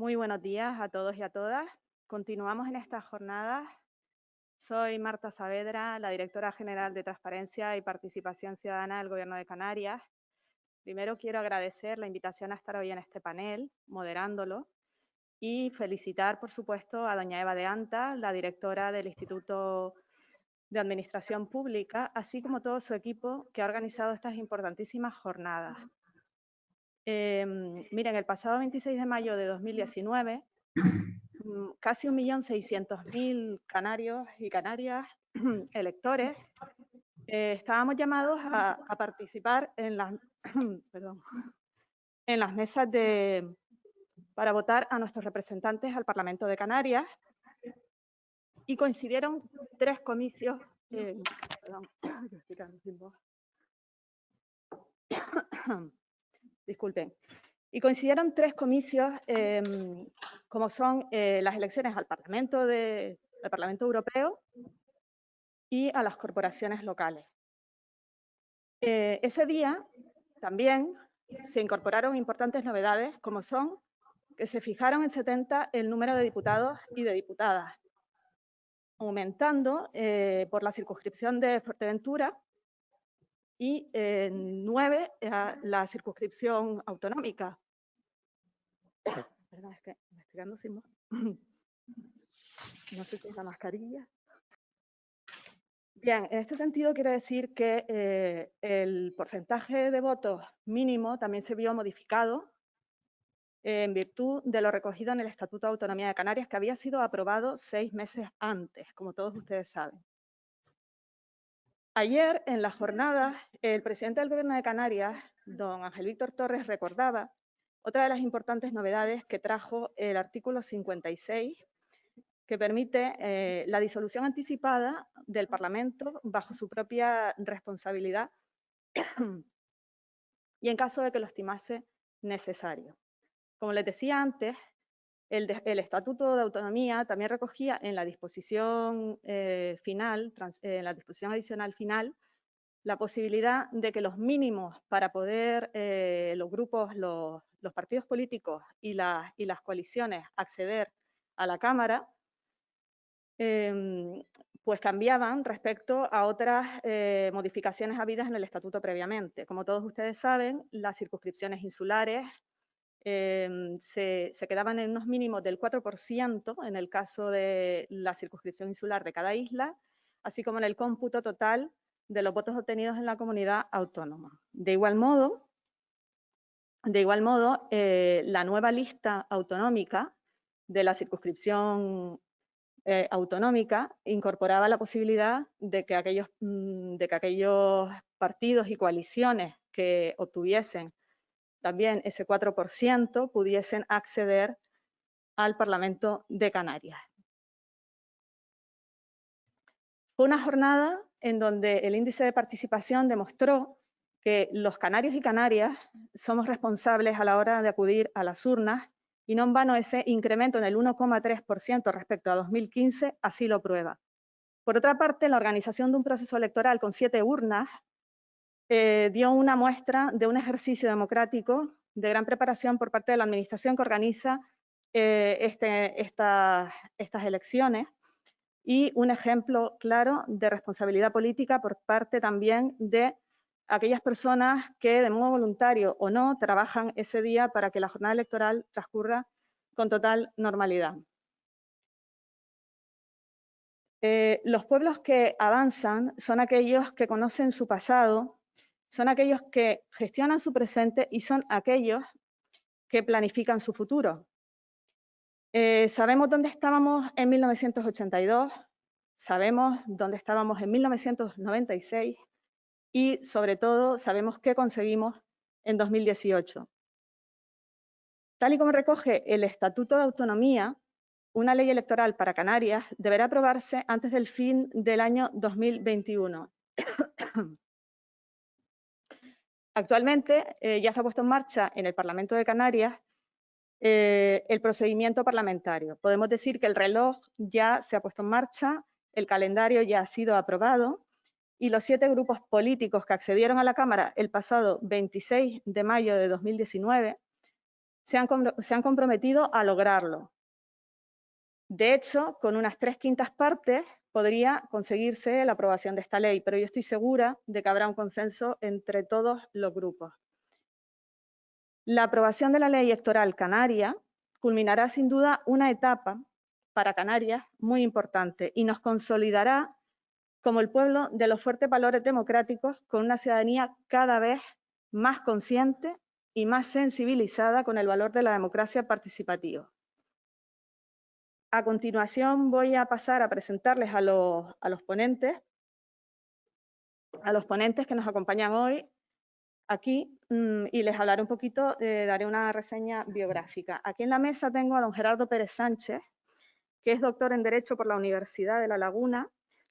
Muy buenos días a todos y a todas. Continuamos en estas jornadas. Soy Marta Saavedra, la Directora General de Transparencia y Participación Ciudadana del Gobierno de Canarias. Primero quiero agradecer la invitación a estar hoy en este panel, moderándolo, y felicitar, por supuesto, a doña Eva de Anta, la directora del Instituto de Administración Pública, así como todo su equipo que ha organizado estas importantísimas jornadas. Miren, el pasado 26 de mayo de 2019, casi 1.600.000 canarios y canarias, electores, estábamos llamados a participar en las, en las mesas para votar a nuestros representantes al Parlamento de Canarias, y coincidieron tres comicios, disculpen, y coincidieron tres comicios, como son las elecciones al Parlamento Europeo y a las corporaciones locales. Ese día también se incorporaron importantes novedades, como son que se fijaron en 70 el número de diputados y de diputadas, aumentando por la circunscripción de Fuerteventura y 9 la circunscripción autonómica. Perdón, es que me estoy quedando sin voz. No sé si es la mascarilla. Bien, en este sentido quiero decir que el porcentaje de votos mínimo también se vio modificado en virtud de lo recogido en el Estatuto de Autonomía de Canarias, que había sido aprobado 6 meses antes, como todos ustedes saben. Ayer, en la jornada, el presidente del Gobierno de Canarias, don Ángel Víctor Torres, recordaba otra de las importantes novedades que trajo el artículo 56, que permite la disolución anticipada del Parlamento bajo su propia responsabilidad y en caso de que lo estimase necesario. Como les decía antes, el Estatuto de Autonomía también recogía en la disposición final, en la disposición adicional final, la posibilidad de que los mínimos para poder los grupos, los partidos políticos y las coaliciones acceder a la Cámara, pues cambiaban respecto a otras modificaciones habidas en el Estatuto previamente. Como todos ustedes saben, las circunscripciones insulares se quedaban en unos mínimos del 4% en el caso de la circunscripción insular de cada isla, así como en el cómputo total de los votos obtenidos en la comunidad autónoma. De igual modo, la nueva lista autonómica de la circunscripción autonómica incorporaba la posibilidad de que aquellos partidos y coaliciones que obtuviesen también ese 4% pudiesen acceder al Parlamento de Canarias. Fue una jornada en donde el índice de participación demostró que los canarios y canarias somos responsables a la hora de acudir a las urnas, y no en vano ese incremento en el 1,3% respecto a 2015 así lo prueba. Por otra parte, la organización de un proceso electoral con 7 urnas dio una muestra de un ejercicio democrático de gran preparación por parte de la administración que organiza estas elecciones, y un ejemplo claro de responsabilidad política por parte también de aquellas personas que de modo voluntario o no trabajan ese día para que la jornada electoral transcurra con total normalidad. Los pueblos que avanzan son aquellos que conocen su pasado, son aquellos que gestionan su presente y son aquellos que planifican su futuro. Sabemos dónde estábamos en 1982, sabemos dónde estábamos en 1996 y, sobre todo, sabemos qué conseguimos en 2018. Tal y como recoge el Estatuto de Autonomía, una ley electoral para Canarias deberá aprobarse antes del fin del año 2021. Actualmente ya se ha puesto en marcha en el Parlamento de Canarias el procedimiento parlamentario. Podemos decir que el reloj ya se ha puesto en marcha, el calendario ya ha sido aprobado y los 7 grupos políticos que accedieron a la Cámara el pasado 26 de mayo de 2019 se han comprometido a lograrlo. De hecho, con unas 3/5 partes podría conseguirse la aprobación de esta ley, pero yo estoy segura de que habrá un consenso entre todos los grupos. La aprobación de la ley electoral canaria culminará sin duda una etapa para Canarias muy importante y nos consolidará como el pueblo de los fuertes valores democráticos, con una ciudadanía cada vez más consciente y más sensibilizada con el valor de la democracia participativa. A continuación voy a pasar a presentarles a los ponentes que nos acompañan hoy aquí, y les hablaré un poquito, daré una reseña biográfica. Aquí en la mesa tengo a don Gerardo Pérez Sánchez, que es doctor en Derecho por la Universidad de La Laguna,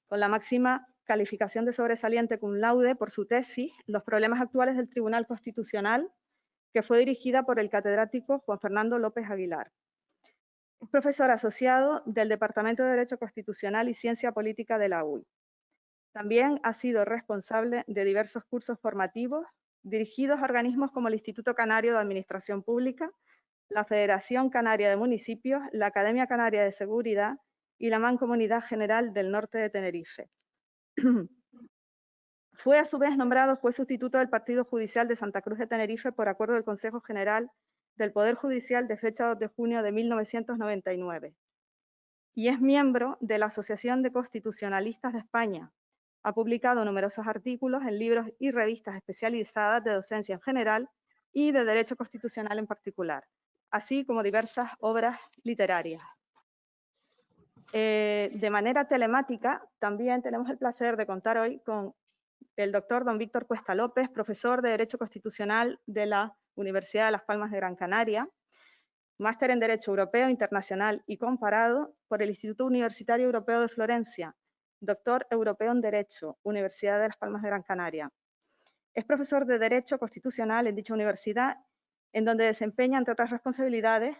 con la máxima calificación de sobresaliente cum laude por su tesis Los problemas actuales del Tribunal Constitucional, que fue dirigida por el catedrático Juan Fernando López Aguilar. Es profesor asociado del Departamento de Derecho Constitucional y Ciencia Política de la UY. También ha sido responsable de diversos cursos formativos dirigidos a organismos como el Instituto Canario de Administración Pública, la Federación Canaria de Municipios, la Academia Canaria de Seguridad y la Mancomunidad General del Norte de Tenerife. Fue a su vez nombrado juez sustituto del Partido Judicial de Santa Cruz de Tenerife por acuerdo del Consejo General del Poder Judicial de fecha 2 de junio de 1999. Y es miembro de la Asociación de Constitucionalistas de España. Ha publicado numerosos artículos en libros y revistas especializadas de docencia en general y de derecho constitucional en particular, así como diversas obras literarias. De manera telemática, también tenemos el placer de contar hoy con el doctor don Víctor Cuesta López, profesor de Derecho Constitucional de la Universidad de Las Palmas de Gran Canaria, máster en Derecho Europeo, Internacional y Comparado por el Instituto Universitario Europeo de Florencia, doctor europeo en Derecho, Universidad de Las Palmas de Gran Canaria. Es profesor de Derecho Constitucional en dicha universidad, en donde desempeña, entre otras responsabilidades,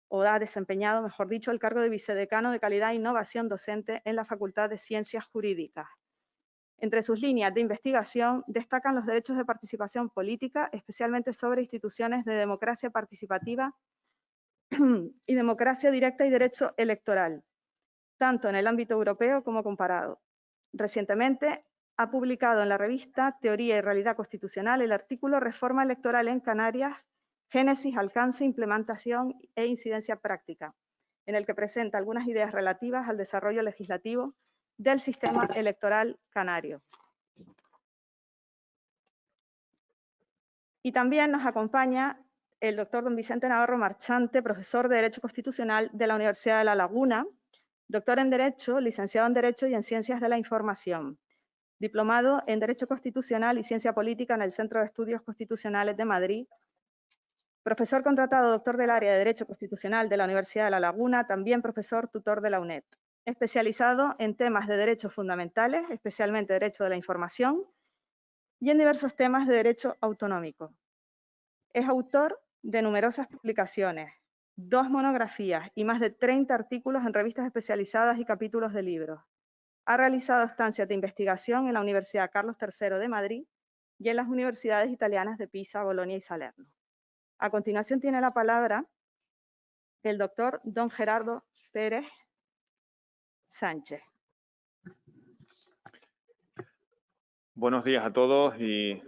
o ha desempeñado, mejor dicho, el cargo de vicedecano de Calidad e Innovación Docente en la Facultad de Ciencias Jurídicas. Entre sus líneas de investigación destacan los derechos de participación política, especialmente sobre instituciones de democracia participativa y democracia directa y derecho electoral, tanto en el ámbito europeo como comparado. Recientemente ha publicado en la revista Teoría y Realidad Constitucional el artículo Reforma Electoral en Canarias, Génesis, Alcance, Implementación e Incidencia Práctica, en el que presenta algunas ideas relativas al desarrollo legislativo del sistema electoral canario. Y también nos acompaña el doctor don Vicente Navarro Marchante, profesor de Derecho Constitucional de la Universidad de La Laguna, doctor en Derecho, licenciado en Derecho y en Ciencias de la Información, diplomado en Derecho Constitucional y Ciencia Política en el Centro de Estudios Constitucionales de Madrid, profesor contratado doctor del área de Derecho Constitucional de la Universidad de La Laguna, también profesor tutor de la UNED, especializado en temas de derechos fundamentales, especialmente Derecho de la Información, y en diversos temas de Derecho Autonómico. Es autor de numerosas publicaciones, 2 monografías y más de 30 artículos en revistas especializadas y capítulos de libros. Ha realizado estancias de investigación en la Universidad Carlos III de Madrid y en las universidades italianas de Pisa, Bolonia y Salerno. A continuación tiene la palabra el doctor don Gerardo Pérez Sánchez. Buenos días a todos y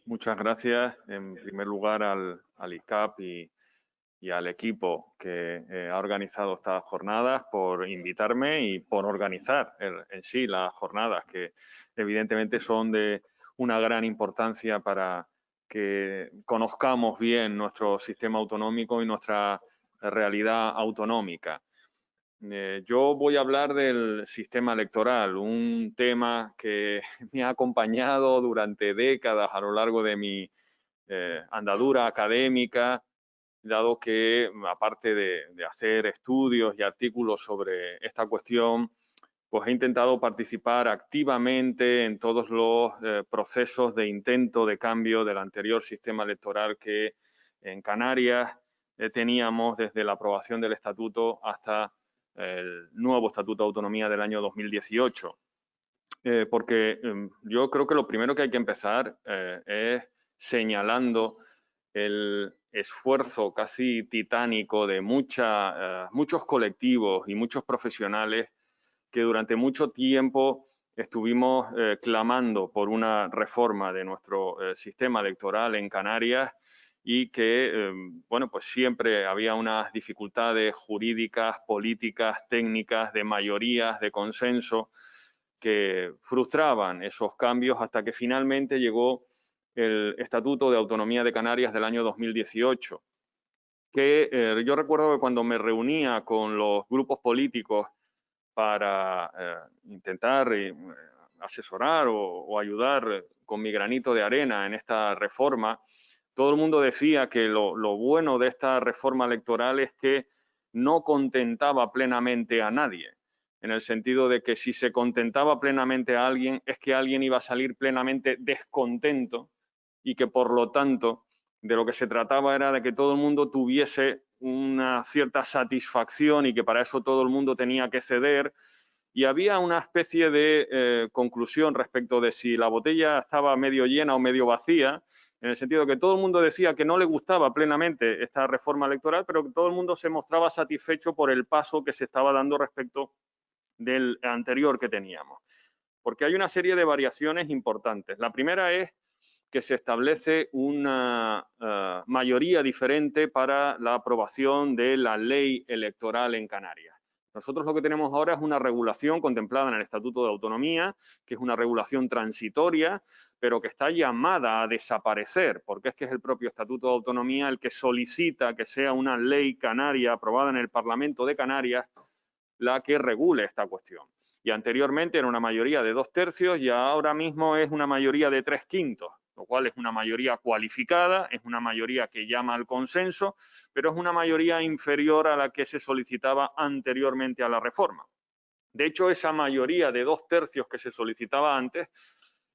muchas gracias en primer lugar al ICAP y al equipo que ha organizado estas jornadas por invitarme y por organizar en sí las jornadas, que evidentemente son de una gran importancia para que conozcamos bien nuestro sistema autonómico y nuestra realidad autonómica. Yo voy a hablar del sistema electoral, un tema que me ha acompañado durante décadas a lo largo de mi andadura académica, dado que, aparte de hacer estudios y artículos sobre esta cuestión, pues he intentado participar activamente en todos los procesos de intento de cambio del anterior sistema electoral que en Canarias teníamos desde la aprobación del estatuto hasta el nuevo Estatuto de Autonomía del año 2018. Porque yo creo que lo primero que hay que empezar es señalando el esfuerzo casi titánico de muchos colectivos y muchos profesionales que durante mucho tiempo estuvimos clamando por una reforma de nuestro sistema electoral en Canarias y que, bueno, pues siempre había unas dificultades jurídicas, políticas, técnicas, de mayorías, de consenso, que frustraban esos cambios hasta que finalmente llegó el Estatuto de Autonomía de Canarias del año 2018, que yo recuerdo que cuando me reunía con los grupos políticos para intentar asesorar o ayudar con mi granito de arena en esta reforma, todo el mundo decía que lo bueno de esta reforma electoral es que no contentaba plenamente a nadie, en el sentido de que si se contentaba plenamente a alguien, es que alguien iba a salir plenamente descontento y que por lo tanto de lo que se trataba era de que todo el mundo tuviese una cierta satisfacción y que para eso todo el mundo tenía que ceder. Y había una especie de conclusión respecto de si la botella estaba medio llena o medio vacía, en el sentido de que todo el mundo decía que no le gustaba plenamente esta reforma electoral, pero que todo el mundo se mostraba satisfecho por el paso que se estaba dando respecto del anterior que teníamos. Porque hay una serie de variaciones importantes. La primera es que se establece una mayoría diferente para la aprobación de la ley electoral en Canarias. Nosotros lo que tenemos ahora es una regulación contemplada en el Estatuto de Autonomía, que es una regulación transitoria, pero que está llamada a desaparecer, porque es que es el propio Estatuto de Autonomía el que solicita que sea una ley canaria aprobada en el Parlamento de Canarias la que regule esta cuestión. Y anteriormente era una mayoría de 2/3 y ahora mismo es una mayoría de 3/5, lo cual es una mayoría cualificada, es una mayoría que llama al consenso, pero es una mayoría inferior a la que se solicitaba anteriormente a la reforma. De hecho, esa mayoría de 2/3 que se solicitaba antes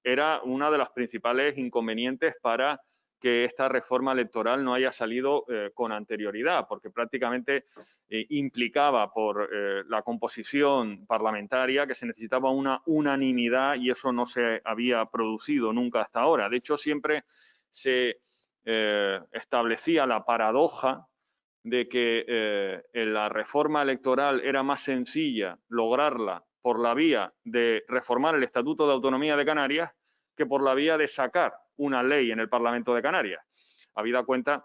era una de las principales inconvenientes para que esta reforma electoral no haya salido con anterioridad, porque prácticamente implicaba por la composición parlamentaria que se necesitaba una unanimidad y eso no se había producido nunca hasta ahora. De hecho, siempre se establecía la paradoja de que en la reforma electoral era más sencilla lograrla por la vía de reformar el Estatuto de Autonomía de Canarias que por la vía de sacar una ley en el Parlamento de Canarias, habida cuenta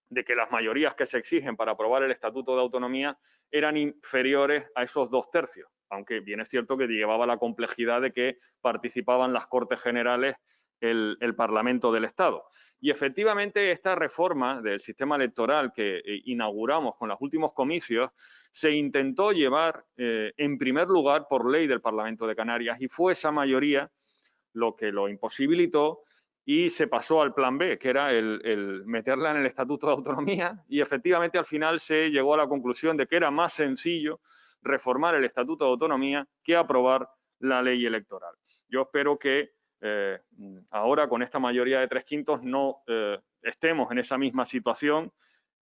de que las mayorías que se exigen para aprobar el Estatuto de Autonomía eran inferiores a esos 2/3, aunque bien es cierto que llevaba la complejidad de que participaban las Cortes Generales, el Parlamento del Estado. Y efectivamente esta reforma del sistema electoral que inauguramos con los últimos comicios se intentó llevar en primer lugar por ley del Parlamento de Canarias y fue esa mayoría lo que lo imposibilitó y se pasó al plan B, que era el meterla en el Estatuto de Autonomía y efectivamente al final se llegó a la conclusión de que era más sencillo reformar el Estatuto de Autonomía que aprobar la ley electoral. Yo espero que ahora con esta mayoría de 3/5 no estemos en esa misma situación,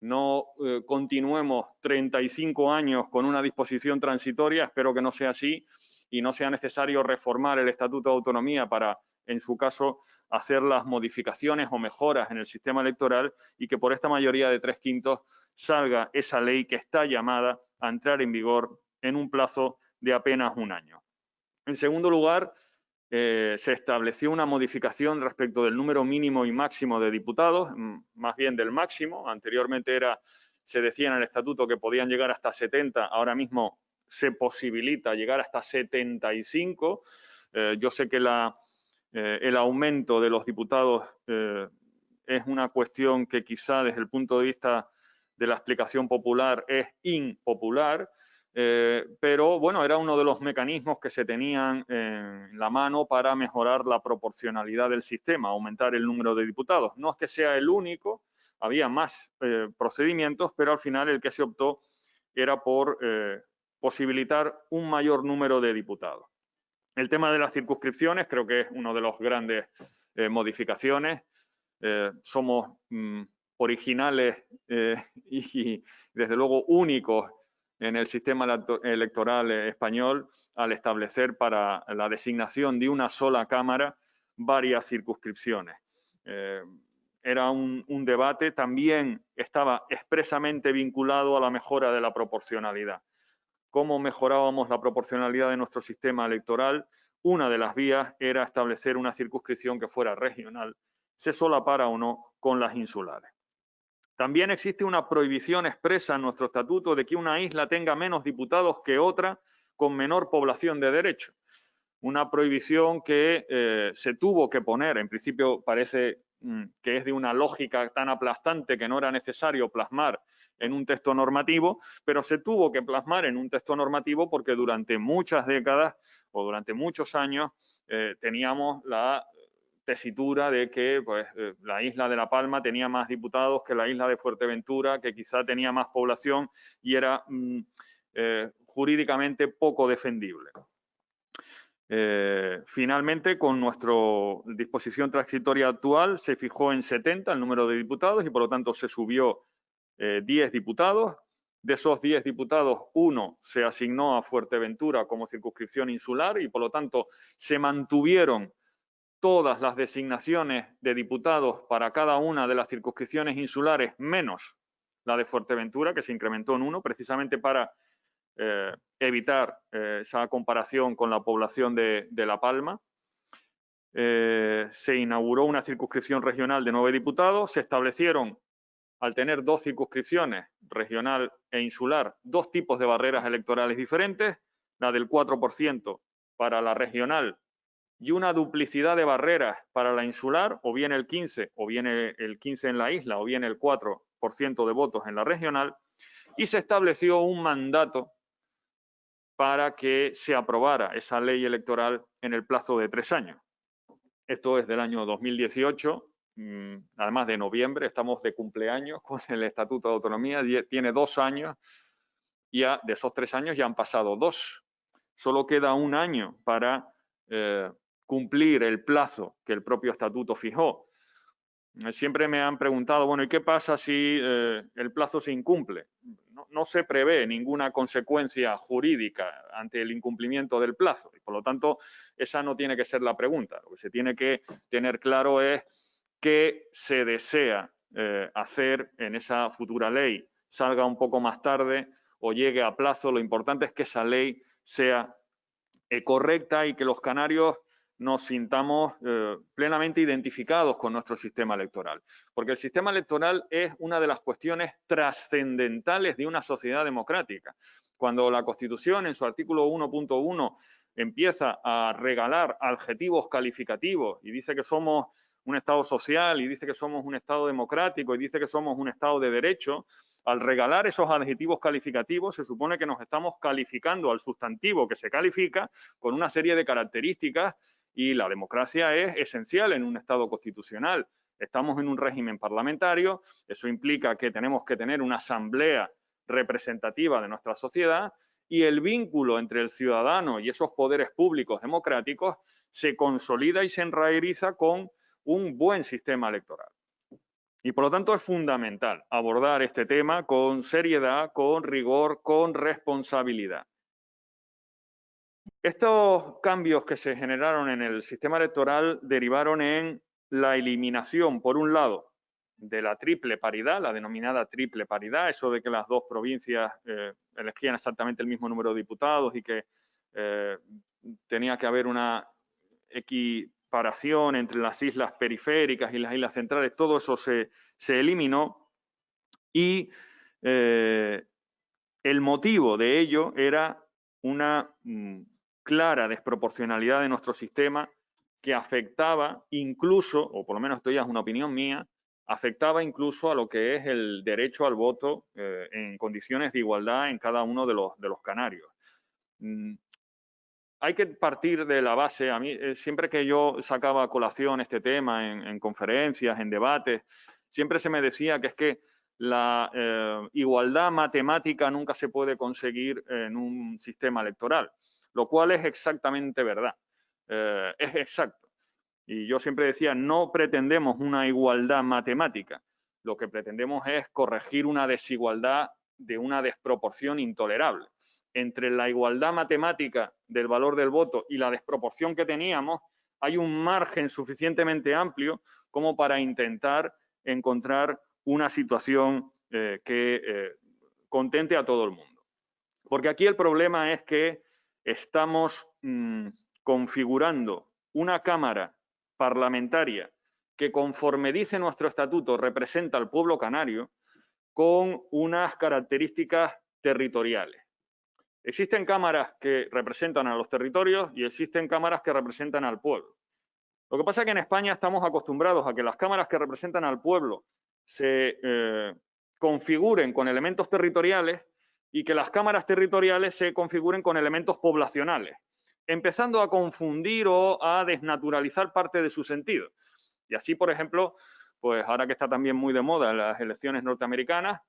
no continuemos 35 años con una disposición transitoria, espero que no sea así y no sea necesario reformar el Estatuto de Autonomía para, en su caso, hacer las modificaciones o mejoras en el sistema electoral y que por esta mayoría de 3/5 salga esa ley que está llamada a entrar en vigor en un plazo de apenas un año. En segundo lugar, se estableció una modificación respecto del número mínimo y máximo de diputados, más bien del máximo. Anteriormente se decía en el estatuto que podían llegar hasta 70, ahora mismo se posibilita llegar hasta 75. Yo sé que el aumento de los diputados es una cuestión que quizá desde el punto de vista de la explicación popular es impopular, pero bueno, era uno de los mecanismos que se tenían en la mano para mejorar la proporcionalidad del sistema, aumentar el número de diputados. No es que sea el único, había más procedimientos, pero al final el que se optó era por posibilitar un mayor número de diputados. El tema de las circunscripciones creo que es una de las grandes modificaciones. Somos originales y desde luego únicos en el sistema electoral español al establecer para la designación de una sola Cámara varias circunscripciones. era un debate, también estaba expresamente vinculado a la mejora de la proporcionalidad. ¿Cómo mejorábamos la proporcionalidad de nuestro sistema electoral? Una de las vías era establecer una circunscripción que fuera regional, se solapara o no con las insulares. También existe una prohibición expresa en nuestro estatuto de que una isla tenga menos diputados que otra con menor población de derecho. Una prohibición que se tuvo que poner, en principio parece que es de una lógica tan aplastante que no era necesario plasmar en un texto normativo, pero se tuvo que plasmar en un texto normativo porque durante muchas décadas o durante muchos años teníamos la tesitura de que la isla de La Palma tenía más diputados que la isla de Fuerteventura, que quizá tenía más población y era jurídicamente poco defendible. Finalmente, con nuestra disposición transitoria actual, se fijó en 70 el número de diputados y por lo tanto se subió 10 diputados. De esos 10 diputados, 1 se asignó a Fuerteventura como circunscripción insular y por lo tanto se mantuvieron todas las designaciones de diputados para cada una de las circunscripciones insulares, menos la de Fuerteventura, que se incrementó en 1, precisamente para evitar esa comparación con la población de La Palma. Se inauguró una circunscripción regional de 9 diputados, se establecieron, al tener 2 circunscripciones, regional e insular, 2 tipos de barreras electorales diferentes, la del 4% para la regional y una duplicidad de barreras para la insular, o bien el 15, o bien el 15 en la isla, o bien el 4% de votos en la regional, y se estableció un mandato para que se aprobara esa ley electoral en el plazo de 3 años. Esto es del año 2018, además de noviembre, estamos de cumpleaños con el Estatuto de Autonomía, tiene 2 años, ya de esos 3 años ya han pasado 2. Solo queda 1 año para cumplir el plazo que el propio estatuto fijó. Siempre me han preguntado, bueno, ¿y qué pasa si el plazo se incumple? No se prevé ninguna consecuencia jurídica ante el incumplimiento del plazo y por lo tanto esa no tiene que ser la pregunta. Lo que se tiene que tener claro es qué se desea hacer en esa futura ley, salga un poco más tarde o llegue a plazo. Lo importante es que esa ley sea correcta y que los canarios nos sintamos plenamente identificados con nuestro sistema electoral. Porque el sistema electoral es una de las cuestiones trascendentales de una sociedad democrática. Cuando la Constitución, en su artículo 1.1, empieza a regalar adjetivos calificativos y dice que somos un Estado social y dice que somos un Estado democrático y dice que somos un Estado de derecho, al regalar esos adjetivos calificativos se supone que nos estamos calificando al sustantivo que se califica con una serie de características y la democracia es esencial en un Estado constitucional. Estamos en un régimen parlamentario, eso implica que tenemos que tener una asamblea representativa de nuestra sociedad y el vínculo entre el ciudadano y esos poderes públicos democráticos se consolida y se enraíza con un buen sistema electoral. Y por lo tanto es fundamental abordar este tema con seriedad, con rigor, con responsabilidad. Estos cambios que se generaron en el sistema electoral derivaron en la eliminación, por un lado, de la triple paridad, la denominada triple paridad, eso de que las 2 provincias elegían exactamente el mismo número de diputados y que tenía que haber una equiparación entre las islas periféricas y las islas centrales, todo eso se eliminó y el motivo de ello era una clara desproporcionalidad de nuestro sistema que afectaba incluso, o por lo menos esto ya es una opinión mía, afectaba incluso a lo que es el derecho al voto en condiciones de igualdad en cada uno de los canarios. Hay que partir de la base, a mí siempre que yo sacaba a colación este tema en conferencias, en debates, siempre se me decía que es que la igualdad matemática nunca se puede conseguir en un sistema electoral, lo cual es exactamente verdad, es exacto. Y yo siempre decía, no pretendemos una igualdad matemática, lo que pretendemos es corregir una desigualdad de una desproporción intolerable. Entre la igualdad matemática del valor del voto y la desproporción que teníamos, hay un margen suficientemente amplio como para intentar encontrar una situación que contente a todo el mundo. Porque aquí el problema es que estamos configurando una Cámara parlamentaria que, conforme dice nuestro estatuto, representa al pueblo canario con unas características territoriales. Existen cámaras que representan a los territorios y existen cámaras que representan al pueblo. Lo que pasa es que en España estamos acostumbrados a que las cámaras que representan al pueblo se configuren con elementos territoriales y que las cámaras territoriales se configuren con elementos poblacionales, empezando a confundir o a desnaturalizar parte de su sentido. Y así, por ejemplo, pues ahora que está también muy de moda en las elecciones norteamericanas,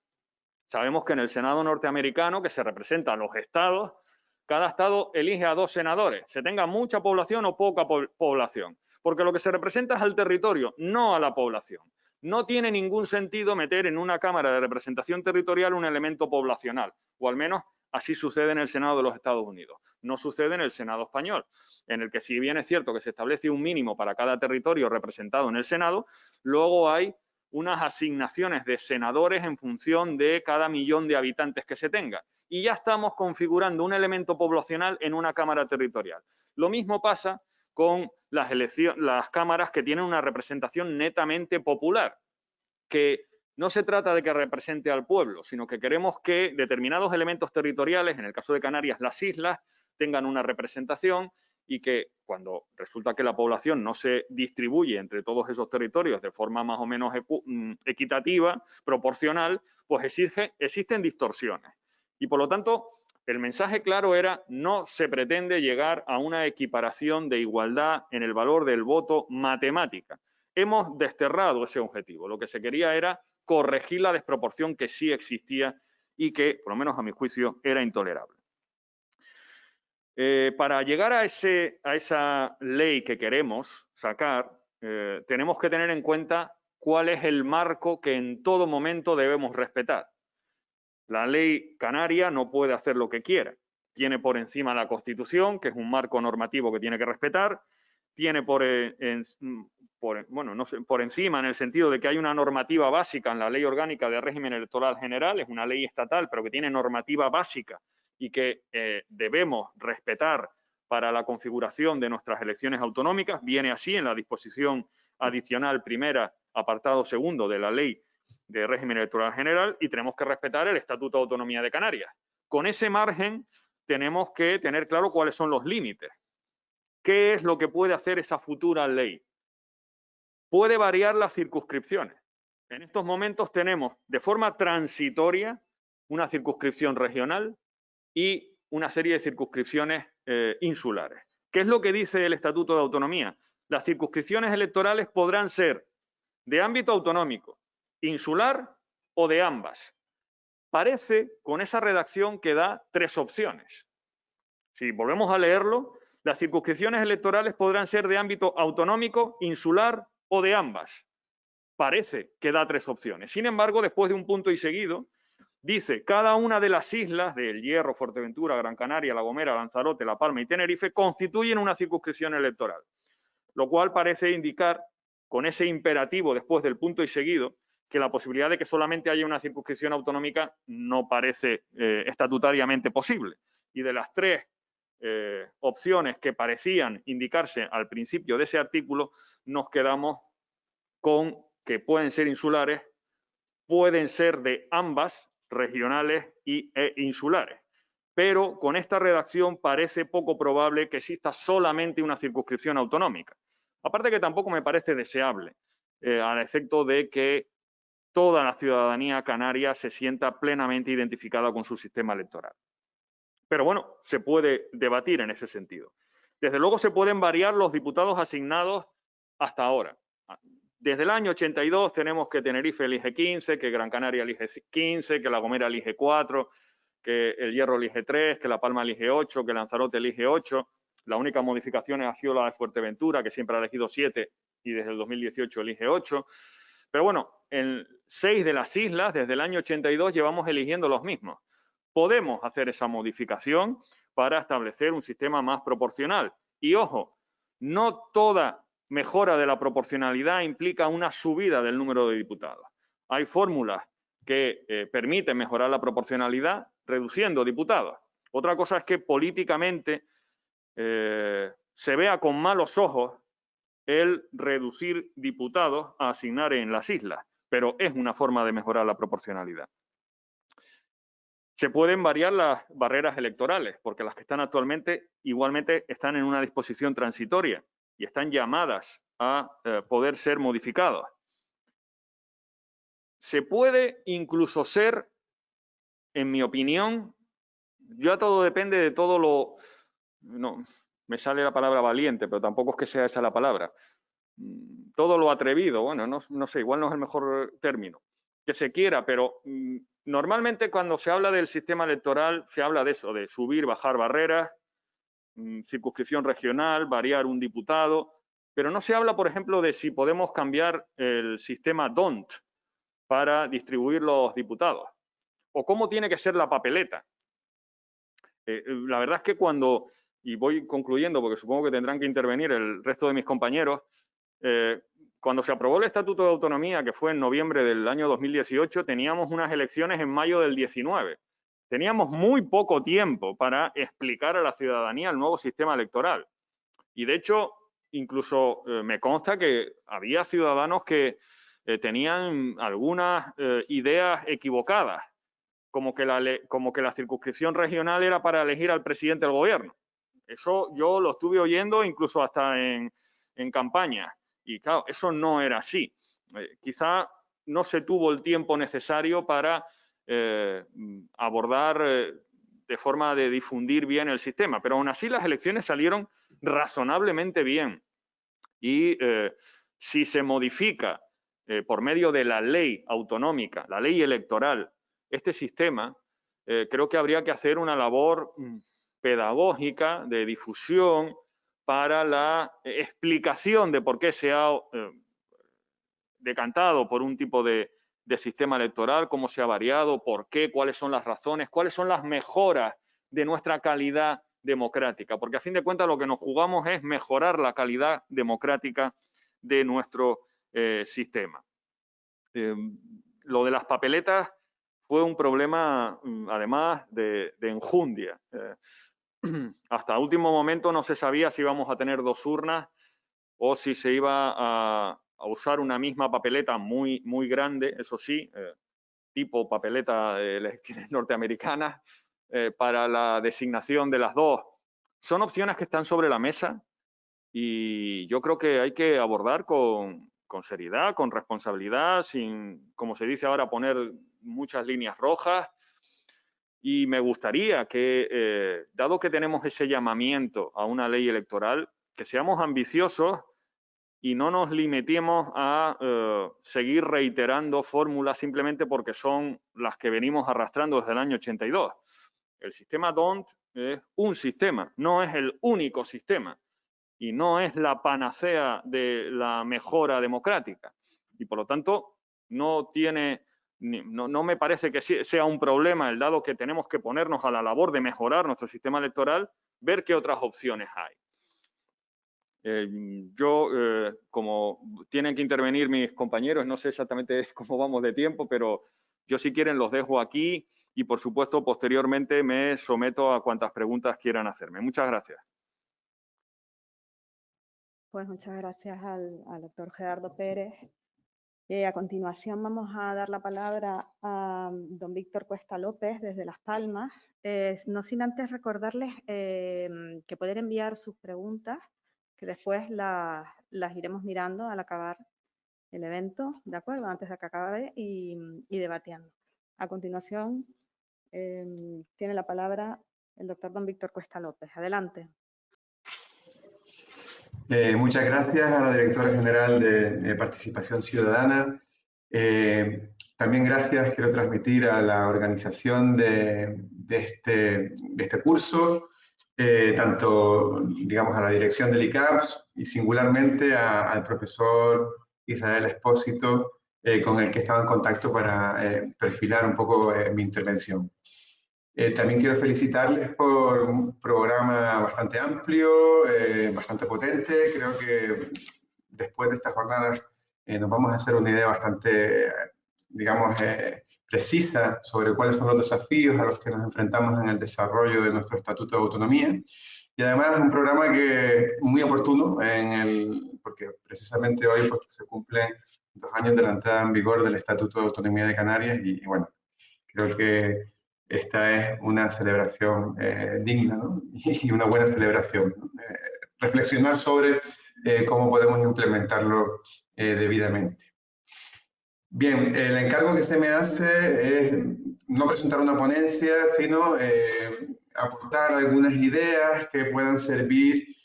sabemos que en el Senado norteamericano, que se representa a los estados, cada estado elige a 2 senadores, se tenga mucha población o poca población, porque lo que se representa es al territorio, no a la población. No tiene ningún sentido meter en una Cámara de Representación Territorial un elemento poblacional, o al menos así sucede en el Senado de los Estados Unidos. No sucede en el Senado español, en el que, si bien es cierto que se establece un mínimo para cada territorio representado en el Senado, luego hay unas asignaciones de senadores en función de cada millón de habitantes que se tenga. Y ya estamos configurando un elemento poblacional en una Cámara territorial. Lo mismo pasa con las cámaras que tienen una representación netamente popular, que no se trata de que represente al pueblo, sino que queremos que determinados elementos territoriales, en el caso de Canarias las islas, tengan una representación y que cuando resulta que la población no se distribuye entre todos esos territorios de forma más o menos equitativa, proporcional, pues existen distorsiones. Y por lo tanto, el mensaje claro era: no se pretende llegar a una equiparación de igualdad en el valor del voto matemática. Hemos desterrado ese objetivo. Lo que se quería era corregir la desproporción que sí existía y que, por lo menos a mi juicio, era intolerable. Para llegar a esa ley que queremos sacar, tenemos que tener en cuenta cuál es el marco que en todo momento debemos respetar. La ley canaria no puede hacer lo que quiera. Tiene por encima la Constitución, que es un marco normativo que tiene que respetar. Tiene por encima en el sentido de que hay una normativa básica en la Ley Orgánica de Régimen Electoral General, es una ley estatal, pero que tiene normativa básica y que debemos respetar para la configuración de nuestras elecciones autonómicas. Viene así en la disposición adicional primera, apartado segundo de la Ley de Régimen Electoral General, y tenemos que respetar el Estatuto de Autonomía de Canarias. Con ese margen tenemos que tener claro cuáles son los límites. ¿Qué es lo que puede hacer esa futura ley? Puede variar las circunscripciones. En estos momentos tenemos de forma transitoria una circunscripción regional y una serie de circunscripciones insulares. ¿Qué es lo que dice el Estatuto de Autonomía? Las circunscripciones electorales podrán ser de ámbito autonómico, insular o de ambas. Parece, con esa redacción, que da 3 opciones. Si volvemos a leerlo, las circunscripciones electorales podrán ser de ámbito autonómico, insular o de ambas. Parece que da 3 opciones. Sin embargo, después de un punto y seguido, dice: cada una de las islas de El Hierro, Fuerteventura, Gran Canaria, La Gomera, Lanzarote, La Palma y Tenerife constituyen una circunscripción electoral. Lo cual parece indicar, con ese imperativo después del punto y seguido, que la posibilidad de que solamente haya una circunscripción autonómica no parece estatutariamente posible. Y de las 3 opciones que parecían indicarse al principio de ese artículo, nos quedamos con que pueden ser insulares, pueden ser de ambas, regionales e insulares. Pero con esta redacción parece poco probable que exista solamente una circunscripción autonómica. Aparte que tampoco me parece deseable, al efecto de que toda la ciudadanía canaria se sienta plenamente identificada con su sistema electoral. Pero bueno, se puede debatir en ese sentido. Desde luego se pueden variar los diputados asignados hasta ahora. Desde el año 82 tenemos que Tenerife elige 15, que Gran Canaria elige 15, que La Gomera elige 4, que El Hierro elige 3, que La Palma elige 8, que Lanzarote elige 8. La única modificación ha sido la de Fuerteventura, que siempre ha elegido 7 y desde el 2018 elige 8. Pero bueno, en 6 de las islas, desde el año 82, llevamos eligiendo los mismos. Podemos hacer esa modificación para establecer un sistema más proporcional. Y ojo, no toda mejora de la proporcionalidad implica una subida del número de diputados. Hay fórmulas que permiten mejorar la proporcionalidad reduciendo diputados. Otra cosa es que políticamente se vea con malos ojos el reducir diputados a asignar en las islas, pero es una forma de mejorar la proporcionalidad. Se pueden variar las barreras electorales, porque las que están actualmente igualmente están en una disposición transitoria y están llamadas a poder ser modificadas. Se puede incluso ser, en mi opinión, ya todo depende de todo lo... No, me sale la palabra valiente, pero tampoco es que sea esa la palabra. Todo lo atrevido, bueno, no sé, igual no es el mejor término que se quiera, pero normalmente cuando se habla del sistema electoral se habla de eso, de subir, bajar barreras, circunscripción regional, variar un diputado, pero no se habla, por ejemplo, de si podemos cambiar el sistema DONT para distribuir los diputados, o cómo tiene que ser la papeleta. La verdad es que cuando, y voy concluyendo porque supongo que tendrán que intervenir el resto de mis compañeros, cuando se aprobó el Estatuto de Autonomía, que fue en noviembre del año 2018, teníamos unas elecciones en mayo del 19. Teníamos muy poco tiempo para explicar a la ciudadanía el nuevo sistema electoral. Y de hecho, incluso me consta que había ciudadanos que tenían algunas ideas equivocadas, como que la circunscripción regional era para elegir al presidente del gobierno. Eso yo lo estuve oyendo incluso hasta en campaña. Y claro, eso no era así. Quizá no se tuvo el tiempo necesario para abordar de forma de difundir bien el sistema, pero aún así las elecciones salieron razonablemente bien. Y si se modifica por medio de la ley autonómica, la ley electoral, este sistema, creo que habría que hacer una labor pedagógica de difusión para la explicación de por qué se ha decantado por un tipo de sistema electoral, cómo se ha variado, por qué, cuáles son las razones, cuáles son las mejoras de nuestra calidad democrática, porque a fin de cuentas lo que nos jugamos es mejorar la calidad democrática de nuestro sistema. Lo de las papeletas fue un problema, además, de enjundia. Hasta último momento no se sabía si íbamos a tener dos urnas o si se iba a usar una misma papeleta muy, muy grande, eso sí, tipo papeleta de elecciones norteamericanas, para la designación de las dos. Son opciones que están sobre la mesa y yo creo que hay que abordar con seriedad, con responsabilidad, sin, como se dice ahora, poner muchas líneas rojas. Y me gustaría que, dado que tenemos ese llamamiento a una ley electoral, que seamos ambiciosos y no nos limitemos a seguir reiterando fórmulas simplemente porque son las que venimos arrastrando desde el año 82. El sistema DONT es un sistema, no es el único sistema y no es la panacea de la mejora democrática. Y por lo tanto, no me parece que sea un problema el dado que tenemos que ponernos a la labor de mejorar nuestro sistema electoral, ver qué otras opciones hay. Como tienen que intervenir mis compañeros, no sé exactamente cómo vamos de tiempo, pero yo si quieren los dejo aquí y por supuesto posteriormente me someto a cuantas preguntas quieran hacerme. Muchas gracias. Pues muchas gracias al doctor Gerardo Pérez. A continuación vamos a dar la palabra a don Víctor Cuesta López desde Las Palmas. No sin antes recordarles que poder enviar sus preguntas, que después las iremos mirando al acabar el evento, ¿de acuerdo? Antes de que acabe y debatiendo. A continuación tiene la palabra el doctor don Víctor Cuesta López. Adelante. Muchas gracias a la directora general de Participación Ciudadana. También gracias, quiero transmitir a la organización de este curso, tanto, digamos, a la dirección del ICAPS y singularmente al profesor Israel Espósito, con el que he estado en contacto para perfilar un poco mi intervención. También quiero felicitarles por un programa bastante amplio, bastante potente. Creo que después de estas jornadas nos vamos a hacer una idea bastante, digamos, precisa sobre cuáles son los desafíos a los que nos enfrentamos en el desarrollo de nuestro Estatuto de Autonomía. Y además es un programa que es muy oportuno, porque precisamente hoy pues, se cumplen 2 años de la entrada en vigor del Estatuto de Autonomía de Canarias y bueno, creo que esta es una celebración digna, ¿no? Y una buena celebración, ¿no? Reflexionar sobre cómo podemos implementarlo debidamente. Bien, el encargo que se me hace es no presentar una ponencia, sino aportar algunas ideas que puedan servir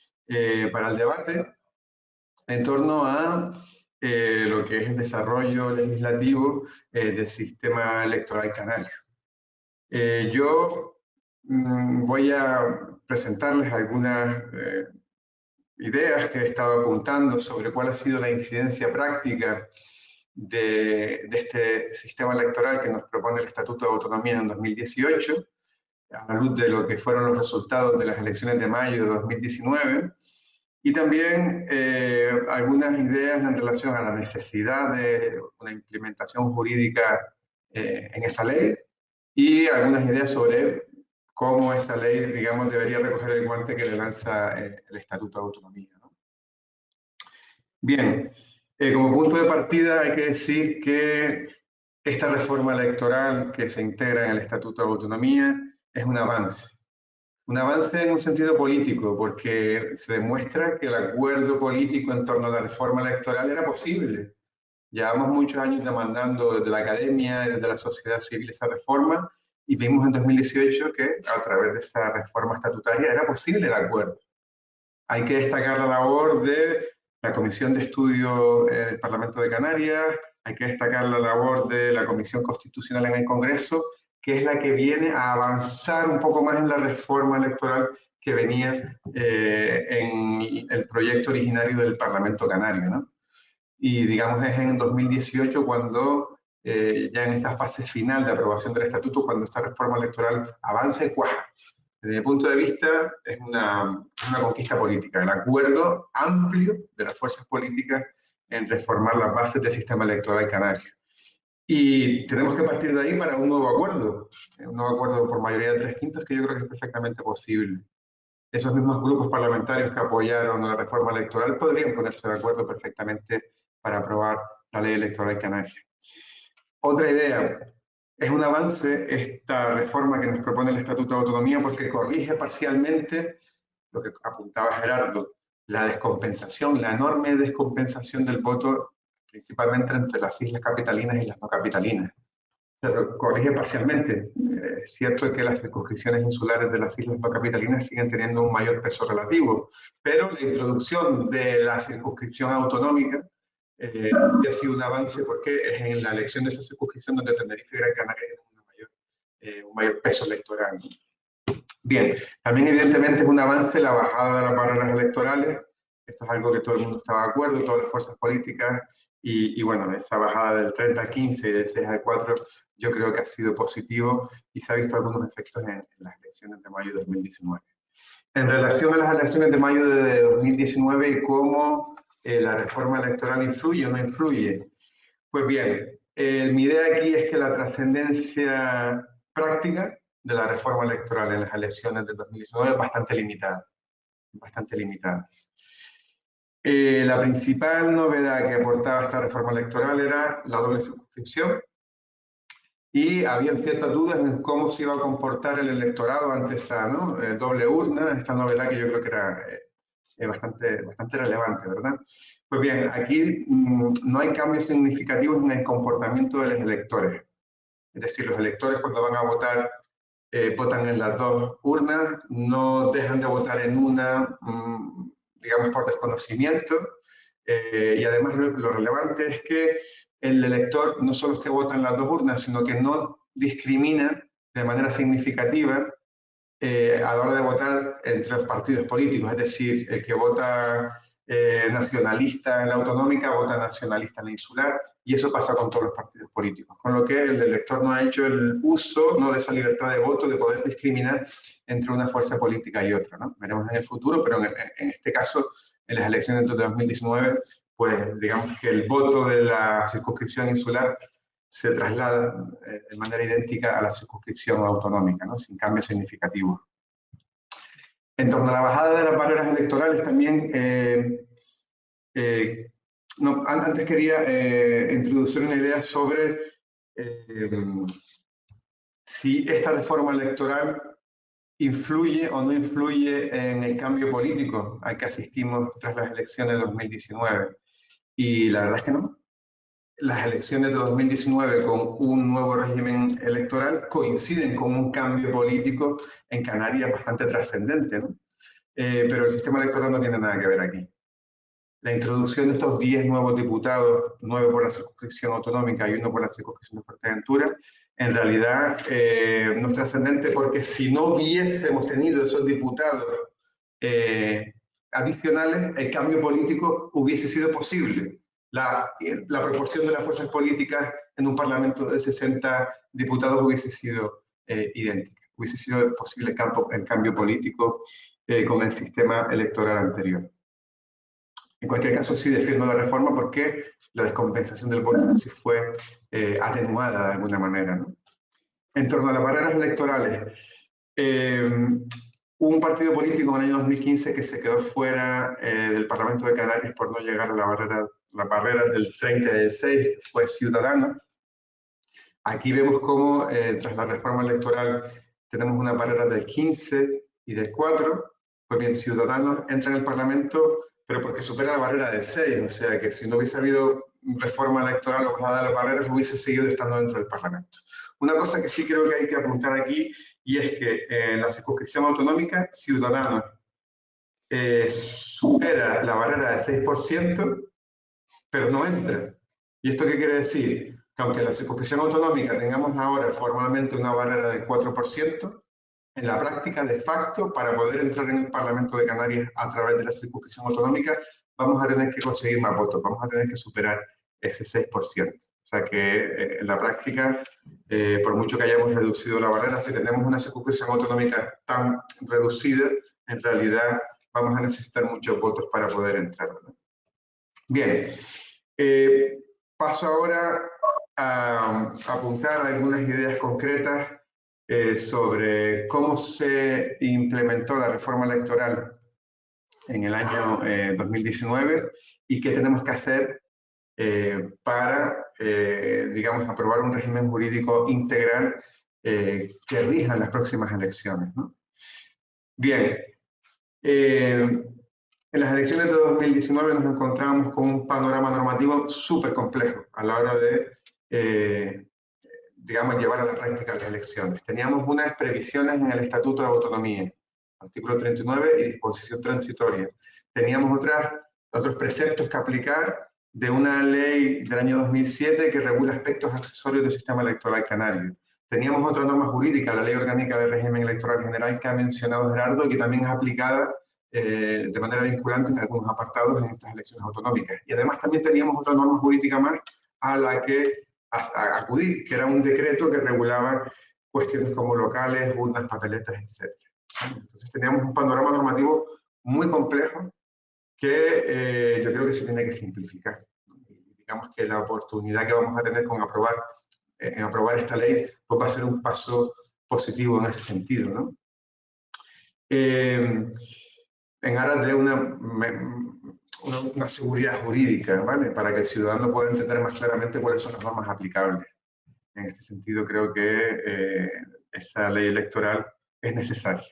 para el debate en torno a lo que es el desarrollo legislativo del sistema electoral canario. Yo voy a presentarles algunas ideas que he estado apuntando sobre cuál ha sido la incidencia práctica de este sistema electoral que nos propone el Estatuto de Autonomía en 2018, a la luz de lo que fueron los resultados de las elecciones de mayo de 2019, y también algunas ideas en relación a la necesidad de una implementación jurídica en esa ley, y algunas ideas sobre cómo esa ley, digamos, debería recoger el guante que le lanza el Estatuto de Autonomía, ¿no? Bien, como punto de partida hay que decir que esta reforma electoral que se integra en el Estatuto de Autonomía es un avance. Un avance en un sentido político, porque se demuestra que el acuerdo político en torno a la reforma electoral era posible. Llevamos muchos años demandando desde la academia, desde la sociedad civil esa reforma, y vimos en 2018 que a través de esa reforma estatutaria era posible el acuerdo. Hay que destacar la labor de la Comisión de Estudio del Parlamento de Canarias, hay que destacar la labor de la Comisión Constitucional en el Congreso, que es la que viene a avanzar un poco más en la reforma electoral que venía en el proyecto originario del Parlamento Canario, ¿no? Y digamos es en 2018 cuando ya en esta fase final de aprobación del estatuto, cuando esta reforma electoral avanza y cuaja. Desde mi punto de vista es una conquista política, el acuerdo amplio de las fuerzas políticas en reformar las bases del sistema electoral canario. Y tenemos que partir de ahí para un nuevo acuerdo por mayoría de 3/5 que yo creo que es perfectamente posible. Esos mismos grupos parlamentarios que apoyaron la reforma electoral podrían ponerse de acuerdo perfectamente para aprobar la ley electoral canaria. Otra idea, es un avance esta reforma que nos propone el Estatuto de Autonomía porque corrige parcialmente lo que apuntaba Gerardo, la descompensación, la enorme descompensación del voto, principalmente entre las islas capitalinas y las no capitalinas. Pero corrige parcialmente. Es cierto que las circunscripciones insulares de las islas no capitalinas siguen teniendo un mayor peso relativo, pero la introducción de la circunscripción autonómica sí ha sido un avance porque es en la elección de esa circunscripción donde Tenerife y Gran Canaria tienen un mayor peso electoral. Bien, también evidentemente es un avance la bajada de las barreras electorales. Esto es algo que todo el mundo estaba de acuerdo, todas las fuerzas políticas, y bueno, esa bajada del 30 al 15 y del 6 al 4 yo creo que ha sido positivo y se ha visto algunos efectos en las elecciones de mayo de 2019. En relación a las elecciones de mayo de 2019 y cómo la reforma electoral influye o no influye, pues bien, mi idea aquí es que la trascendencia práctica de la reforma electoral en las elecciones de 2019 es bastante limitada, bastante limitada. La principal novedad que aportaba esta reforma electoral era la doble circunscripción y había ciertas dudas en cómo se iba a comportar el electorado ante esa doble urna, esta novedad que yo creo que era bastante relevante, ¿verdad? Pues bien, aquí no hay cambios significativos en el comportamiento de los electores. Es decir, los electores cuando van a votar votan en las dos urnas, no dejan de votar en una, digamos, por desconocimiento. Y además lo relevante es que el elector no solo es que vota en las dos urnas, sino que no discrimina de manera significativa a la hora de votar entre los partidos políticos. Es decir, el que vota nacionalista en la autonómica vota nacionalista en la insular, y eso pasa con todos los partidos políticos. Con lo que el elector no ha hecho el uso de esa libertad de voto, de poder discriminar entre una fuerza política y otra, ¿no? Veremos en el futuro, pero en este caso, en las elecciones de 2019, pues digamos que el voto de la circunscripción insular se traslada de manera idéntica a la circunscripción autonómica, ¿no? Sin cambios significativos. En torno a la bajada de las barreras electorales también, antes quería introducir una idea sobre si esta reforma electoral influye o no influye en el cambio político al que asistimos tras las elecciones de 2019. Y la verdad es que no. Las elecciones de 2019 con un nuevo régimen electoral coinciden con un cambio político en Canarias bastante trascendente, ¿no? Pero el sistema electoral no tiene nada que ver aquí. La introducción de estos 10 nuevos diputados, 9 por la circunscripción autonómica y 1 por la circunscripción de Fuerteventura, en realidad no es trascendente, porque si no hubiésemos tenido esos diputados adicionales, el cambio político hubiese sido posible. La proporción de las fuerzas políticas en un parlamento de 60 diputados hubiese sido idéntica. Hubiese sido posible el cambio político con el sistema electoral anterior. En cualquier caso, sí defiendo la reforma porque la descompensación del voto sí fue atenuada de alguna manera, ¿no? En torno a las barreras electorales, hubo un partido político en el año 2015 que se quedó fuera del Parlamento de Canarias por no llegar a la barrera del 30 del 6, fue Ciudadanos. Aquí vemos cómo tras la reforma electoral tenemos una barrera del 15 y del 4, pues bien, Ciudadanos entra en el Parlamento, pero porque supera la barrera del 6, o sea que si no hubiese habido reforma electoral o bajada de las barreras, hubiese seguido estando dentro del Parlamento. Una cosa que sí creo que hay que apuntar aquí, y es que en la circunscripción autonómica, Ciudadanos supera la barrera del 6%, pero no entra. ¿Y esto qué quiere decir? Que aunque en la circunscripción autonómica tengamos ahora formalmente una barrera del 4%, en la práctica, de facto, para poder entrar en el Parlamento de Canarias a través de la circunscripción autonómica, vamos a tener que conseguir más votos, vamos a tener que superar ese 6%. O sea que en la práctica, por mucho que hayamos reducido la barrera, si tenemos una circunscripción autonómica tan reducida, en realidad vamos a necesitar muchos votos para poder entrar, ¿no? Bien, paso ahora a apuntar algunas ideas concretas sobre cómo se implementó la reforma electoral en el año 2019 y qué tenemos que hacer para, digamos, aprobar un régimen jurídico integral que rija las próximas elecciones, ¿no? Bien, en las elecciones de 2019 nos encontramos con un panorama normativo súper complejo a la hora de digamos, llevar a la práctica las elecciones. Teníamos unas previsiones en el Estatuto de Autonomía, artículo 39 y disposición transitoria. Teníamos otros preceptos que aplicar de una ley del año 2007 que regula aspectos accesorios del sistema electoral canario. Teníamos otra norma jurídica, la Ley Orgánica del Régimen Electoral General, que ha mencionado Gerardo, que también es aplicada de manera vinculante en algunos apartados en estas elecciones autonómicas. Y además también teníamos otra norma jurídica más a la que acudir, que era un decreto que regulaba cuestiones como locales, urnas, papeletas, etc. Entonces teníamos un panorama normativo muy complejo que yo creo que se tiene que simplificar. Digamos que la oportunidad que vamos a tener con en aprobar esta ley pues va a ser un paso positivo en ese sentido, ¿no? En aras de una seguridad jurídica, ¿vale? Para que el ciudadano pueda entender más claramente cuáles son las normas aplicables. En este sentido, creo que esa ley electoral es necesaria.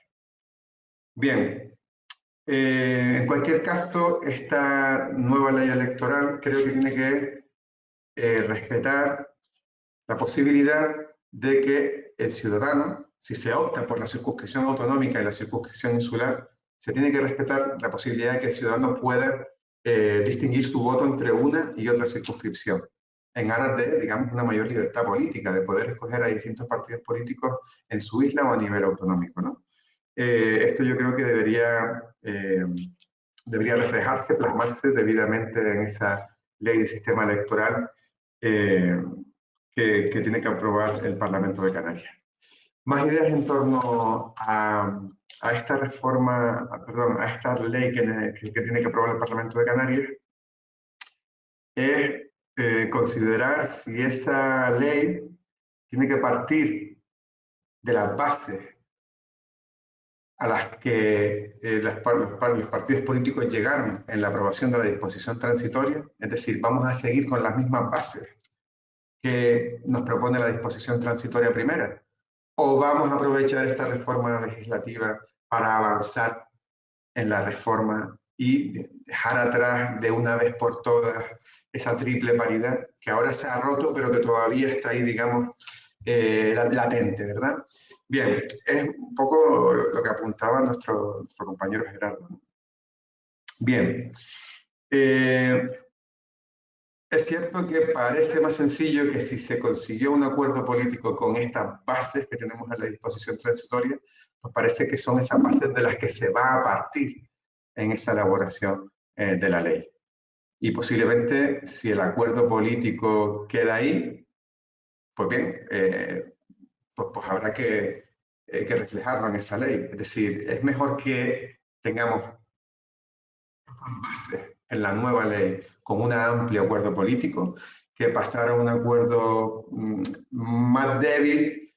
Bien, en cualquier caso, esta nueva ley electoral creo que tiene que respetar la posibilidad de que el ciudadano, si se opta por la circunscripción autonómica y la circunscripción insular, se tiene que respetar la posibilidad de que el ciudadano pueda distinguir su voto entre una y otra circunscripción, en aras de, digamos, una mayor libertad política, de poder escoger a distintos partidos políticos en su isla o a nivel autonómico, ¿no? Esto yo creo que debería reflejarse, plasmarse debidamente en esa ley de sistema electoral que tiene que aprobar el Parlamento de Canarias. Más ideas en torno a esta reforma, perdón, a esta ley que tiene que aprobar el Parlamento de Canarias. es considerar si esa ley tiene que partir de las bases a las que los partidos políticos llegaron en la aprobación de la disposición transitoria, es decir, vamos a seguir con las mismas bases que nos propone la disposición transitoria primera, o vamos a aprovechar esta reforma legislativa para avanzar en la reforma y dejar atrás de una vez por todas esa triple paridad que ahora se ha roto, pero que todavía está ahí, digamos, latente, ¿verdad? Bien, es un poco lo que apuntaba nuestro compañero Gerardo, ¿no? Bien, es cierto que parece más sencillo que si se consiguió un acuerdo político con estas bases que tenemos en la disposición transitoria, pues parece que son esas bases de las que se va a partir en esa elaboración de la ley. Y posiblemente, si el acuerdo político queda ahí, pues bien, pues habrá que reflejarlo en esa ley. Es decir, es mejor que tengamos bases en la nueva ley con un amplio acuerdo político que pasar a un acuerdo más débil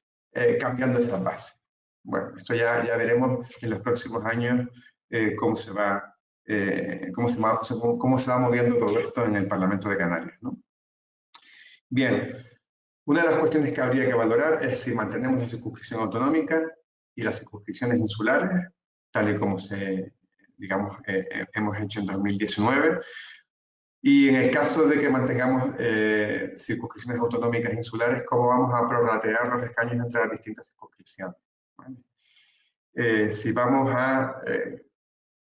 cambiando esas bases. Bueno, esto ya veremos en los próximos años cómo se va moviendo todo esto en el Parlamento de Canarias, ¿no? Bien, una de las cuestiones que habría que valorar es si mantenemos la circunscripción autonómica y las circunscripciones insulares, tal y como digamos, hemos hecho en 2019. Y en el caso de que mantengamos circunscripciones autonómicas insulares, ¿cómo vamos a prorratear los escaños entre las distintas circunscripciones? ¿Vale? Si vamos a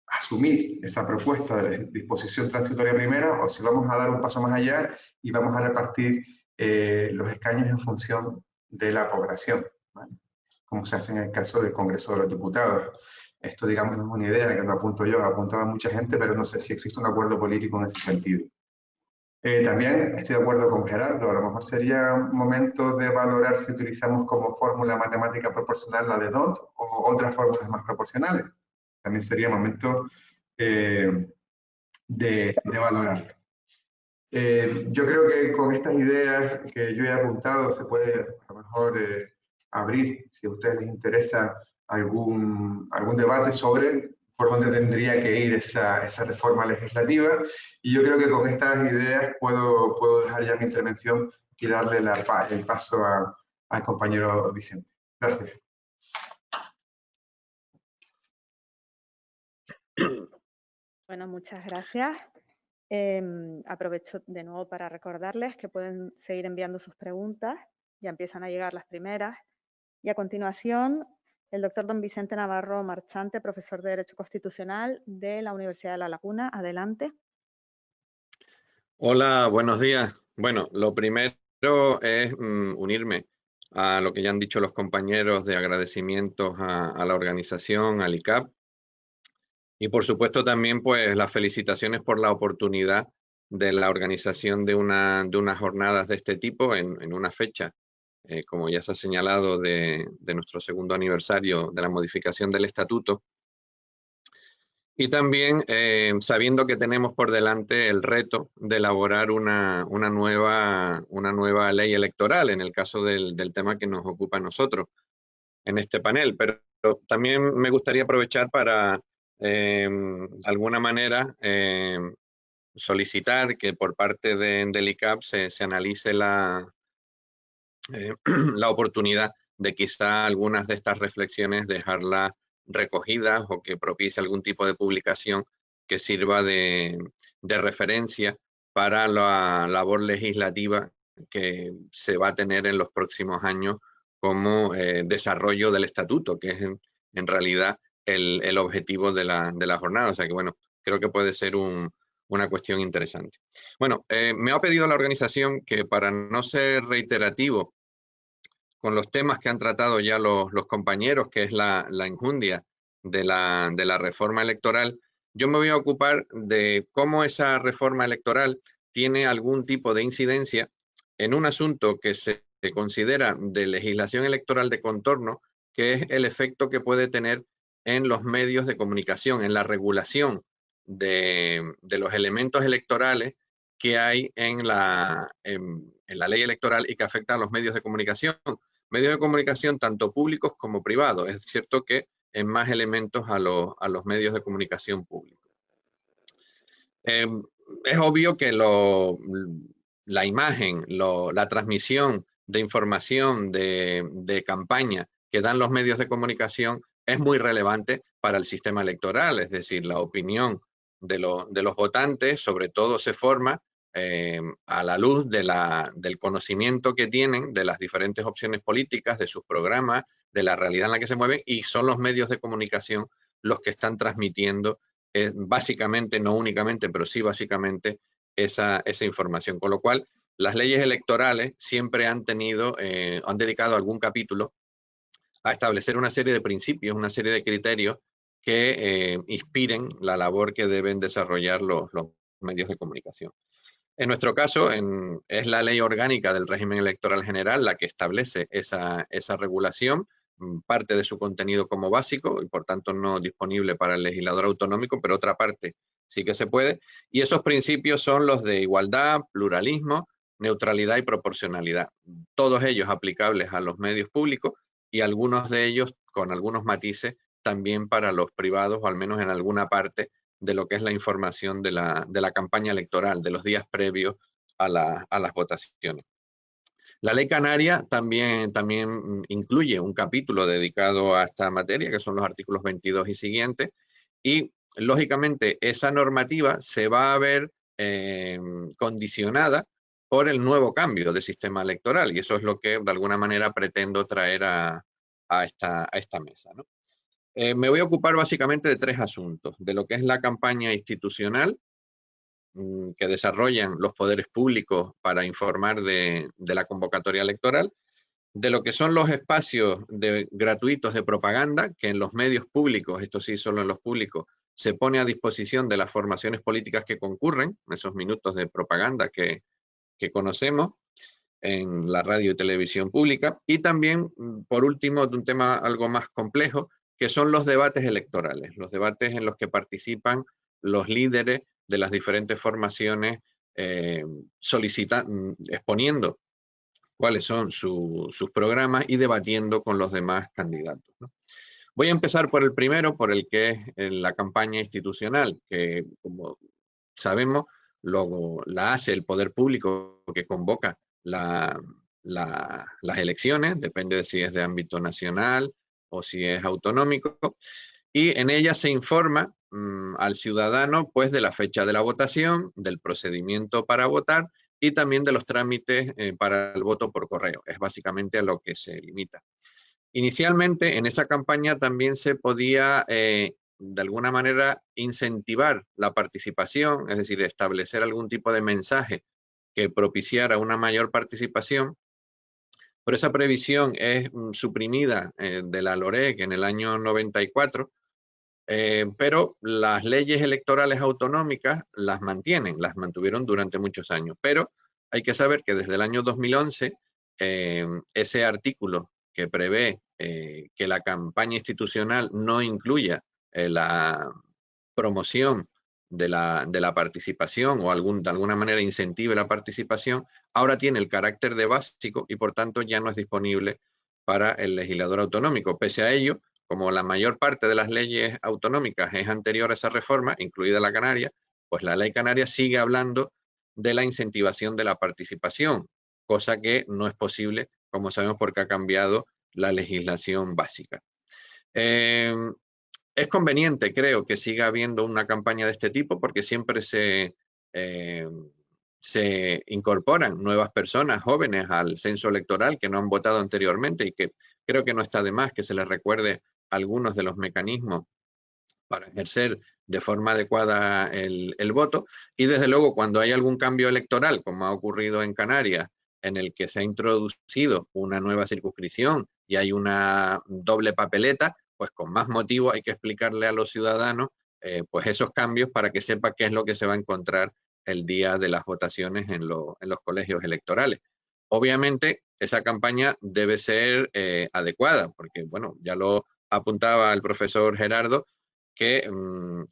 asumir esa propuesta de disposición transitoria primera o si vamos a dar un paso más allá y vamos a repartir los escaños en función de la población, ¿vale? Como se hace en el caso del Congreso de los Diputados. Esto, digamos, es una idea que no apunto yo, ha apuntado mucha gente, pero no sé si existe un acuerdo político en ese sentido. También estoy de acuerdo con Gerardo, a lo mejor sería momento de valorar si utilizamos como fórmula matemática proporcional la de DOT o otras fórmulas más proporcionales. También sería momento de valorarlo. Yo creo que con estas ideas que yo he apuntado se puede a lo mejor abrir, si a ustedes les interesa, algún debate sobre por dónde tendría que ir esa reforma legislativa. Y yo creo que con estas ideas puedo dejar ya mi intervención y darle el paso al compañero Vicente. Gracias. Bueno, muchas gracias. Aprovecho de nuevo para recordarles que pueden seguir enviando sus preguntas. Ya empiezan a llegar las primeras. Y a continuación, el doctor don Vicente Navarro Marchante, profesor de Derecho Constitucional de la Universidad de La Laguna. Adelante. Hola, buenos días. Bueno, lo primero es unirme a lo que ya han dicho los compañeros de agradecimientos a la organización, al ICAP. Y por supuesto también pues las felicitaciones por la oportunidad de la organización de unas jornadas de este tipo en una fecha, como ya se ha señalado, de nuestro segundo aniversario de la modificación del estatuto. Y también sabiendo que tenemos por delante el reto de elaborar una nueva ley electoral en el caso del tema que nos ocupa a nosotros en este panel. Pero también me gustaría aprovechar para, de alguna manera, solicitar que por parte del ICAP se analice la oportunidad de quizá algunas de estas reflexiones dejarlas recogidas o que propicie algún tipo de publicación que sirva de referencia para la labor legislativa que se va a tener en los próximos años como desarrollo del estatuto, que es en realidad el objetivo de la jornada. O sea que bueno, creo que puede ser una cuestión interesante. Bueno, me ha pedido la organización que para no ser reiterativo con los temas que han tratado ya los compañeros, que es la enjundia de la reforma electoral, yo me voy a ocupar de cómo esa reforma electoral tiene algún tipo de incidencia en un asunto que se considera de legislación electoral de contorno, que es el efecto que puede tener en los medios de comunicación, en la regulación de los elementos electorales que hay en la ley electoral y que afecta a los medios de comunicación. Medios de comunicación tanto públicos como privados. Es cierto que en más elementos a los medios de comunicación públicos. Es obvio que la imagen, la transmisión de información de campaña que dan los medios de comunicación es muy relevante para el sistema electoral, es decir, la opinión de los votantes sobre todo se forma a la luz del conocimiento que tienen de las diferentes opciones políticas, de sus programas, de la realidad en la que se mueven, y son los medios de comunicación los que están transmitiendo básicamente, no únicamente, pero sí básicamente esa información. Con lo cual, las leyes electorales siempre han dedicado algún capítulo a establecer una serie de principios, una serie de criterios que inspiren la labor que deben desarrollar los medios de comunicación. En nuestro caso, es la Ley Orgánica del Régimen Electoral General la que establece esa regulación, parte de su contenido como básico y por tanto no disponible para el legislador autonómico, pero otra parte sí que se puede. Y esos principios son los de igualdad, pluralismo, neutralidad y proporcionalidad. Todos ellos aplicables a los medios públicos y algunos de ellos con algunos matices también para los privados, o al menos en alguna parte de lo que es la información de la campaña electoral, de los días previos a las votaciones. La ley canaria también incluye un capítulo dedicado a esta materia, que son los artículos 22 y siguientes, y lógicamente esa normativa se va a ver condicionada por el nuevo cambio de sistema electoral, y eso es lo que de alguna manera pretendo traer a esta mesa, ¿no? Me voy a ocupar básicamente de tres asuntos: de lo que es la campaña institucional que desarrollan los poderes públicos para informar de la convocatoria electoral, de lo que son los espacios gratuitos de propaganda, que en los medios públicos, esto sí solo en los públicos, se pone a disposición de las formaciones políticas que concurren, esos minutos de propaganda que conocemos en la radio y televisión pública, y también, por último, de un tema algo más complejo, que son los debates electorales, los debates en los que participan los líderes de las diferentes formaciones exponiendo cuáles son sus programas y debatiendo con los demás candidatos, ¿no? Voy a empezar por el primero, por el que es la campaña institucional, que como sabemos la hace el poder público que convoca las elecciones, depende de si es de ámbito nacional o si es autonómico, y en ella se informa al ciudadano pues de la fecha de la votación, del procedimiento para votar y también de los trámites para el voto por correo. Es básicamente a lo que se limita. Inicialmente en esa campaña también se podía de alguna manera incentivar la participación, es decir, establecer algún tipo de mensaje que propiciara una mayor participación, pero esa previsión es suprimida de la LOREC en el año 94, pero las leyes electorales autonómicas las mantuvieron durante muchos años, pero hay que saber que desde el año 2011 ese artículo que prevé que la campaña institucional no incluya la promoción de la participación o de alguna manera incentive la participación, ahora tiene el carácter de básico y por tanto ya no es disponible para el legislador autonómico. Pese a ello, como la mayor parte de las leyes autonómicas es anterior a esa reforma, incluida la canaria, pues la ley canaria sigue hablando de la incentivación de la participación, cosa que no es posible, como sabemos, porque ha cambiado la legislación básica. Es conveniente, creo, que siga habiendo una campaña de este tipo porque siempre se incorporan nuevas personas jóvenes al censo electoral que no han votado anteriormente y que creo que no está de más que se les recuerde algunos de los mecanismos para ejercer de forma adecuada el voto. Y desde luego cuando hay algún cambio electoral, como ha ocurrido en Canarias, en el que se ha introducido una nueva circunscripción y hay una doble papeleta, pues con más motivo hay que explicarle a los ciudadanos pues esos cambios para que sepa qué es lo que se va a encontrar el día de las votaciones en los colegios electorales. Obviamente esa campaña debe ser adecuada, porque bueno, ya lo apuntaba el profesor Gerardo, que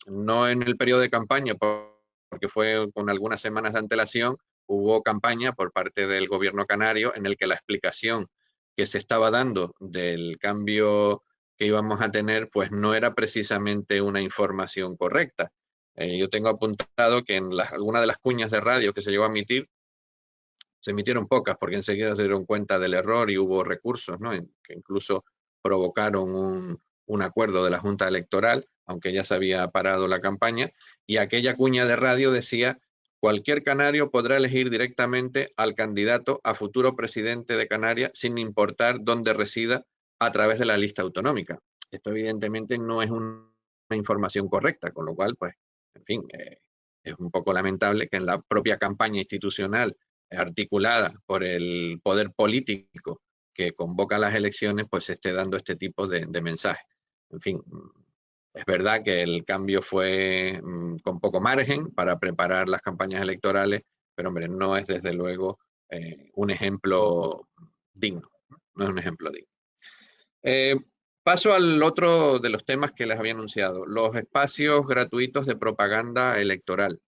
no en el periodo de campaña, por porque fue con algunas semanas de antelación, hubo campaña por parte del gobierno canario en el que la explicación que se estaba dando del cambio que íbamos a tener, pues no era precisamente una información correcta. Yo tengo apuntado que en alguna de las cuñas de radio que se llegó a emitir, se emitieron pocas porque enseguida se dieron cuenta del error y hubo recursos, ¿no? Que incluso provocaron un acuerdo de la Junta Electoral, aunque ya se había parado la campaña, y aquella cuña de radio decía: cualquier canario podrá elegir directamente al candidato a futuro presidente de Canarias sin importar dónde resida a través de la lista autonómica. Esto evidentemente no es una información correcta, con lo cual, pues, en fin, es un poco lamentable que en la propia campaña institucional articulada por el poder político que convoca las elecciones, pues se esté dando este tipo de mensajes. En fin, es verdad que el cambio fue con poco margen para preparar las campañas electorales, pero hombre, no es desde luego un ejemplo digno, no es un ejemplo digno. Paso al otro de los temas que les había anunciado, los espacios gratuitos de propaganda electoral,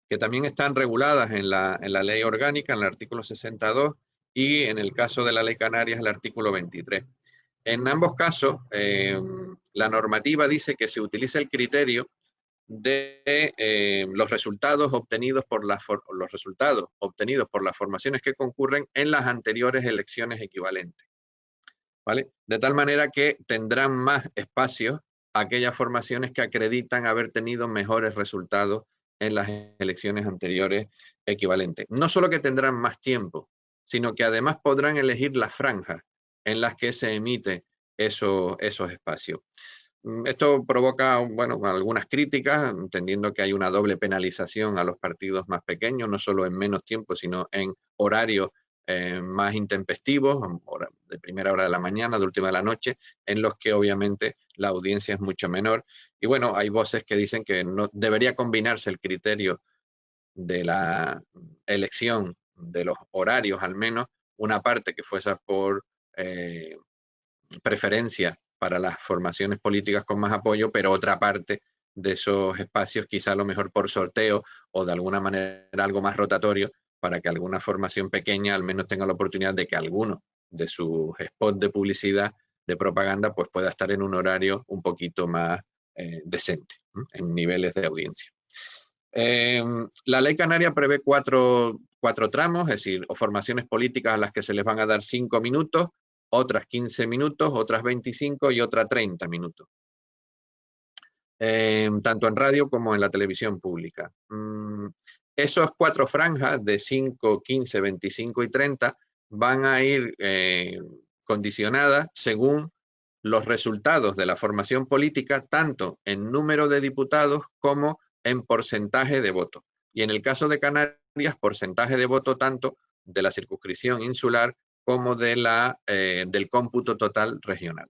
que también están reguladas en la ley orgánica, en el artículo 62, y en el caso de la ley Canarias, el artículo 23. En ambos casos, la normativa dice que se utiliza el criterio de los resultados obtenidos por las formaciones que concurren en las anteriores elecciones equivalentes, ¿vale? De tal manera que tendrán más espacios aquellas formaciones que acreditan haber tenido mejores resultados en las elecciones anteriores equivalentes. No solo que tendrán más tiempo, sino que además podrán elegir las franjas en las que se emite esos espacios. Esto provoca, bueno, algunas críticas, entendiendo que hay una doble penalización a los partidos más pequeños, no solo en menos tiempo, sino en horarios más intempestivos, de primera hora de la mañana, de última de la noche, en los que obviamente la audiencia es mucho menor. Y bueno, hay voces que dicen que no debería combinarse el criterio de la elección de los horarios, al menos, una parte que fuese por preferencia para las formaciones políticas con más apoyo, pero otra parte de esos espacios quizá a lo mejor por sorteo o de alguna manera algo más rotatorio, para que alguna formación pequeña al menos tenga la oportunidad de que alguno de sus spots de publicidad, de propaganda, pues pueda estar en un horario un poquito más decente, en niveles de audiencia. La ley canaria prevé cuatro tramos, es decir, o formaciones políticas a las que se les van a dar 5 minutos, otras 15 minutos, otras 25 y otras 30 minutos. Tanto en radio como en la televisión pública. Esos 4 franjas de 5, 15, 25 y 30 van a ir condicionadas según los resultados de la formación política, tanto en número de diputados como en porcentaje de voto. Y en el caso de Canarias, porcentaje de voto tanto de la circunscripción insular como de del cómputo total regional.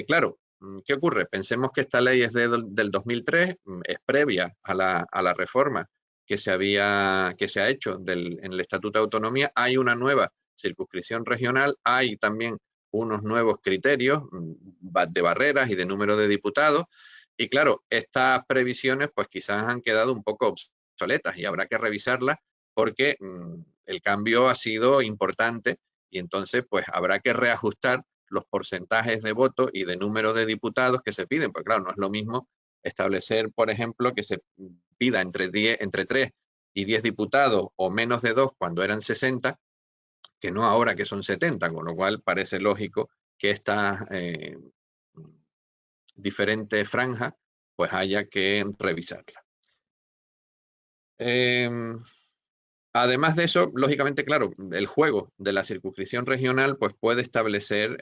Claro, ¿qué ocurre? Pensemos que esta ley es del 2003, es previa a la reforma que se ha hecho en el Estatuto de Autonomía. Hay una nueva circunscripción regional, hay también unos nuevos criterios de barreras y de número de diputados, y claro, estas previsiones pues quizás han quedado un poco obsoletas y habrá que revisarlas porque el cambio ha sido importante y entonces pues habrá que reajustar los porcentajes de voto y de número de diputados que se piden, porque claro, no es lo mismo establecer, por ejemplo, que se pida entre 3 y 10 diputados o menos de 2 cuando eran 60, que no ahora que son 70, con lo cual parece lógico que estas diferentes franjas pues haya que revisarla. Además de eso, lógicamente, claro, el juego de la circunscripción regional pues puede establecer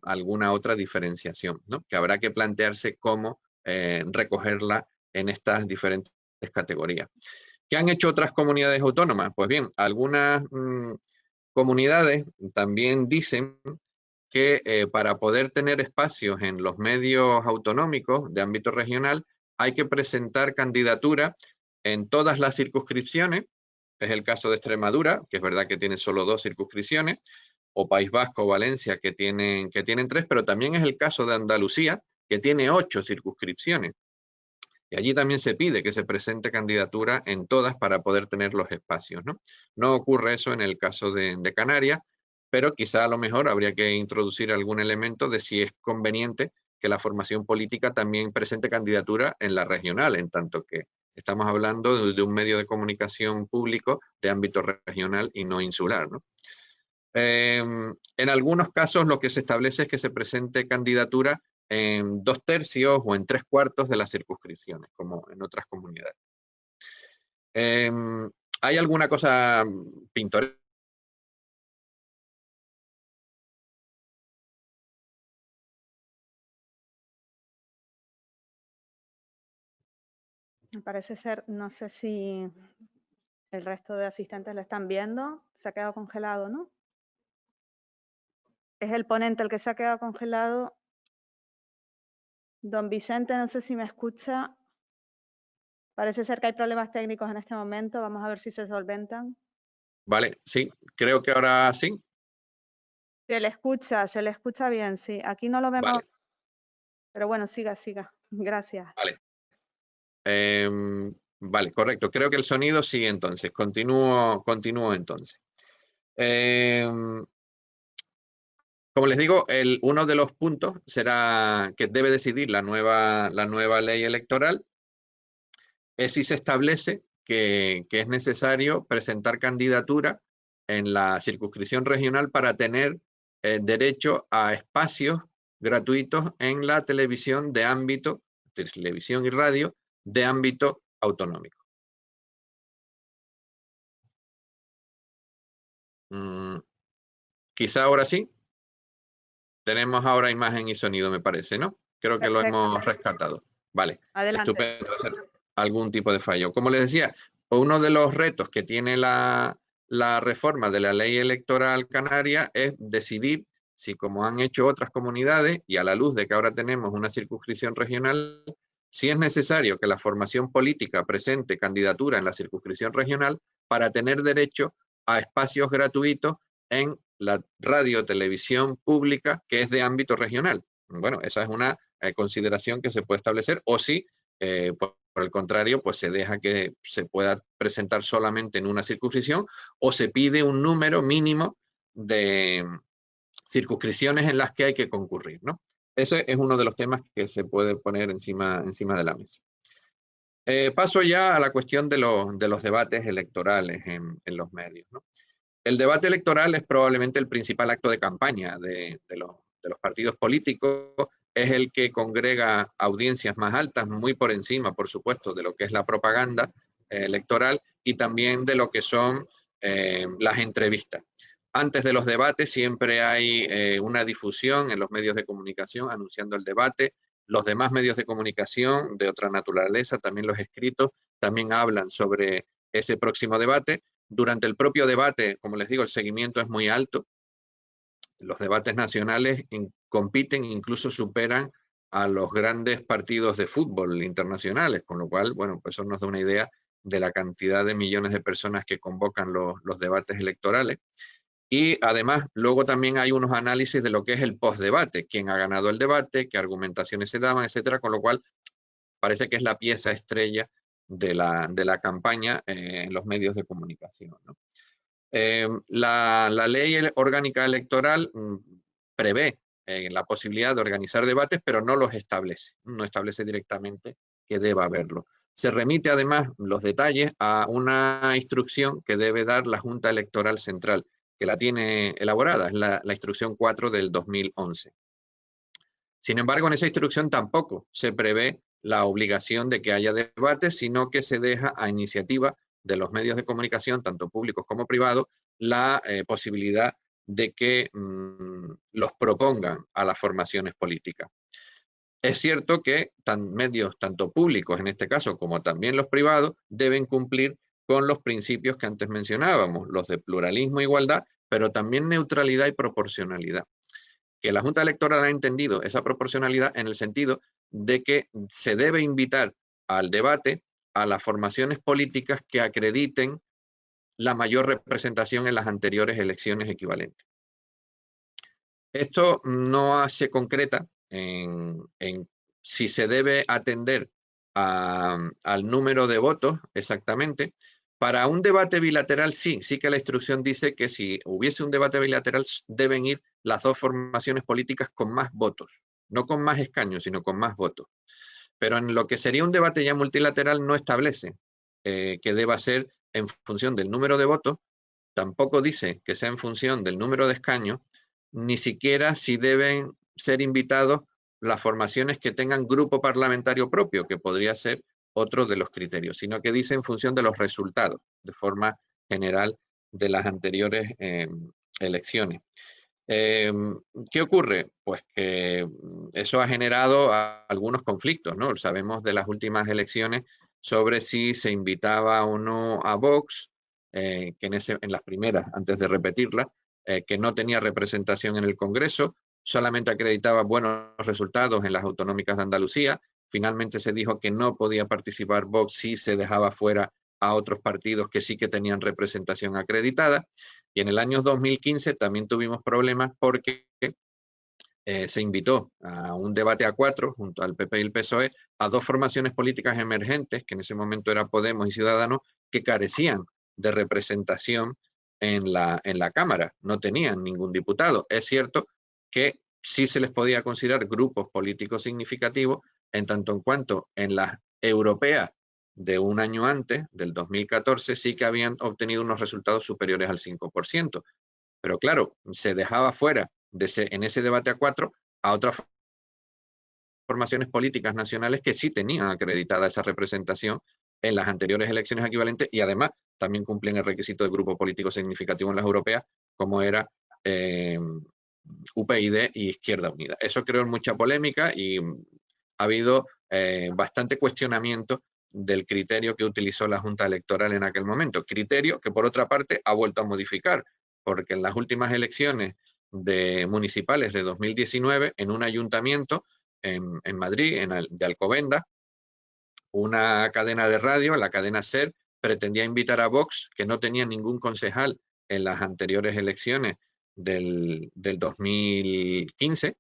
alguna otra diferenciación, ¿no? Que habrá que plantearse cómo recogerla en estas diferentes categorías. ¿Qué han hecho otras comunidades autónomas? Pues bien, algunas comunidades también dicen que para poder tener espacios en los medios autonómicos de ámbito regional hay que presentar candidatura en todas las circunscripciones. Es el caso de Extremadura, que es verdad que tiene solo 2 circunscripciones, o País Vasco o Valencia, que tienen 3, pero también es el caso de Andalucía, que tiene 8 circunscripciones. Y allí también se pide que se presente candidatura en todas para poder tener los espacios, ¿no? No ocurre eso en el caso de Canarias, pero quizá a lo mejor habría que introducir algún elemento de si es conveniente que la formación política también presente candidatura en la regional, en tanto que estamos hablando de un medio de comunicación público de ámbito regional y no insular, ¿no? En algunos casos lo que se establece es que se presente candidatura en 2/3 o en 3/4 de las circunscripciones, como en otras comunidades. ¿Hay alguna cosa pintoresca? Parece ser, no sé si el resto de asistentes lo están viendo, se ha quedado congelado, ¿no? Es el ponente el que se ha quedado congelado. Don Vicente, no sé si me escucha. Parece ser que hay problemas técnicos en este momento. Vamos a ver si se solventan. Vale, sí, creo que ahora sí. Se le escucha bien, sí. Aquí no lo vemos, Vale. pero bueno, siga. Gracias. Vale. Vale, correcto. Creo que el sonido sí, entonces. Continúo entonces. Como les digo, uno de los puntos será que debe decidir la nueva ley electoral es si se establece que es necesario presentar candidatura en la circunscripción regional para tener derecho a espacios gratuitos en la televisión de ámbito, televisión y radio de ámbito autonómico. Quizá ahora sí. Tenemos ahora imagen y sonido, me parece, ¿no? Creo que lo hemos rescatado. Vale. Adelante. Estupendo. Algún tipo de fallo. Como les decía, uno de los retos que tiene la reforma de la ley electoral canaria es decidir si, como han hecho otras comunidades, y a la luz de que ahora tenemos una circunscripción regional, si es necesario que la formación política presente candidatura en la circunscripción regional para tener derecho a espacios gratuitos en la radio televisión pública que es de ámbito regional. Bueno, esa es una consideración que se puede establecer, o si por el contrario, pues se deja que se pueda presentar solamente en una circunscripción o se pide un número mínimo de circunscripciones en las que hay que concurrir, ¿no? Ese es uno de los temas que se puede poner encima de la mesa. Paso ya a la cuestión de los debates electorales en los medios, ¿no? El debate electoral es probablemente el principal acto de campaña de los partidos políticos, es el que congrega audiencias más altas, muy por encima, por supuesto, de lo que es la propaganda electoral y también de lo que son las entrevistas. Antes de los debates siempre hay una difusión en los medios de comunicación anunciando el debate. Los demás medios de comunicación de otra naturaleza, también los escritos, también hablan sobre ese próximo debate. Durante el propio debate, como les digo, el seguimiento es muy alto. Los debates nacionales compiten, incluso superan a los grandes partidos de fútbol internacionales, con lo cual, bueno, pues eso nos da una idea de la cantidad de millones de personas que convocan los debates electorales. Y además, luego también hay unos análisis de lo que es el postdebate, quién ha ganado el debate, qué argumentaciones se daban, etcétera, con lo cual parece que es la pieza estrella de la campaña en los medios de comunicación, ¿no? La ley orgánica electoral prevé la posibilidad de organizar debates, pero no los establece, no establece directamente que deba haberlo. Se remite además los detalles a una instrucción que debe dar la Junta Electoral Central, que la tiene elaborada, es la instrucción 4 del 2011. Sin embargo, en esa instrucción tampoco se prevé la obligación de que haya debates, sino que se deja a iniciativa de los medios de comunicación, tanto públicos como privados, la posibilidad de que los propongan a las formaciones políticas. Es cierto que medios tanto públicos, en este caso, como también los privados, deben cumplir con los principios que antes mencionábamos, los de pluralismo e igualdad, pero también neutralidad y proporcionalidad. Que la Junta Electoral ha entendido esa proporcionalidad en el sentido de que se debe invitar al debate a las formaciones políticas que acrediten la mayor representación en las anteriores elecciones equivalentes. Esto no se concreta en si se debe atender al número de votos exactamente. Para un debate bilateral sí que la instrucción dice que si hubiese un debate bilateral deben ir las dos formaciones políticas con más votos, no con más escaños, sino con más votos. Pero en lo que sería un debate ya multilateral no establece que deba ser en función del número de votos, tampoco dice que sea en función del número de escaños, ni siquiera si deben ser invitados las formaciones que tengan grupo parlamentario propio, que podría ser otro de los criterios, sino que dice en función de los resultados, de forma general, de las anteriores elecciones. ¿Qué ocurre? Pues que eso ha generado algunos conflictos, ¿no? Sabemos de las últimas elecciones sobre si se invitaba o no a Vox, que en las primeras, antes de repetirlas, que no tenía representación en el Congreso, solamente acreditaba buenos resultados en las autonómicas de Andalucía. Finalmente se dijo que no podía participar Vox si se dejaba fuera a otros partidos que sí que tenían representación acreditada. Y en el año 2015 también tuvimos problemas porque se invitó a un debate a 4 junto al PP y el PSOE a dos formaciones políticas emergentes, que en ese momento era Podemos y Ciudadanos, que carecían de representación en la Cámara, no tenían ningún diputado. Es cierto que sí se les podía considerar grupos políticos significativos, en tanto en cuanto en las europeas de un año antes, del 2014, sí que habían obtenido unos resultados superiores al 5%. Pero claro, se dejaba fuera en ese debate a 4 a otras formaciones políticas nacionales que sí tenían acreditada esa representación en las anteriores elecciones equivalentes y además también cumplían el requisito de grupo político significativo en las europeas, como era UPyD y Izquierda Unida. Eso creó mucha polémica y ha habido bastante cuestionamiento del criterio que utilizó la Junta Electoral en aquel momento. Criterio que, por otra parte, ha vuelto a modificar, porque en las últimas elecciones municipales de 2019, en un ayuntamiento en Madrid, de Alcobendas, una cadena de radio, la cadena SER, pretendía invitar a Vox, que no tenía ningún concejal en las anteriores elecciones del 2015,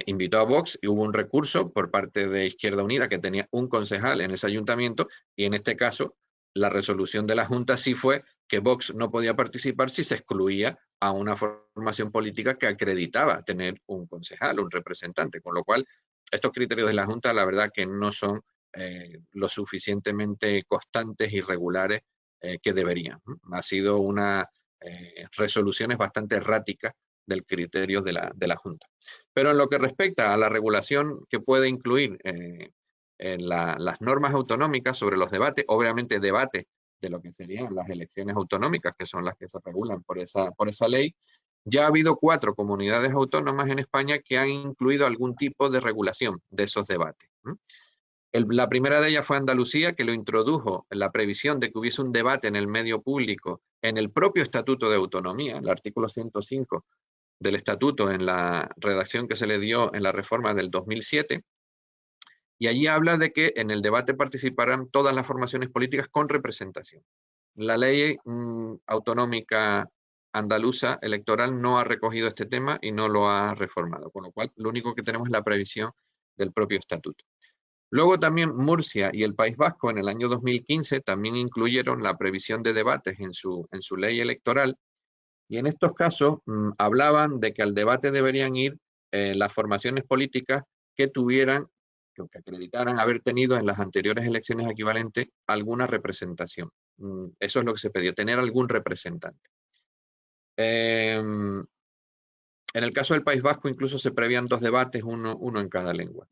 invitó a Vox y hubo un recurso por parte de Izquierda Unida que tenía un concejal en ese ayuntamiento y en este caso la resolución de la Junta sí fue que Vox no podía participar si se excluía a una formación política que acreditaba tener un concejal, un representante, con lo cual estos criterios de la Junta la verdad que no son lo suficientemente constantes y regulares que deberían. Ha sido unas resoluciones bastante erráticas del criterio de la Junta. Pero en lo que respecta a la regulación que puede incluir las normas autonómicas sobre los debates, obviamente debates de lo que serían las elecciones autonómicas, que son las que se regulan por esa ley, ya ha habido 4 comunidades autónomas en España que han incluido algún tipo de regulación de esos debates. La primera de ellas fue Andalucía, que lo introdujo en la previsión de que hubiese un debate en el medio público en el propio Estatuto de Autonomía, el artículo 105 del Estatuto, en la redacción que se le dio en la reforma del 2007, y allí habla de que en el debate participarán todas las formaciones políticas con representación. La ley autonómica andaluza electoral no ha recogido este tema y no lo ha reformado, con lo cual lo único que tenemos es la previsión del propio estatuto. Luego también Murcia y el País Vasco en el año 2015 también incluyeron la previsión de debates en su ley electoral y en estos casos hablaban de que al debate deberían ir las formaciones políticas que tuvieran, que acreditaran haber tenido en las anteriores elecciones equivalentes alguna representación. Eso es lo que se pidió, tener algún representante. En el caso del País Vasco incluso se prevían 2 debates, uno en cada lengua.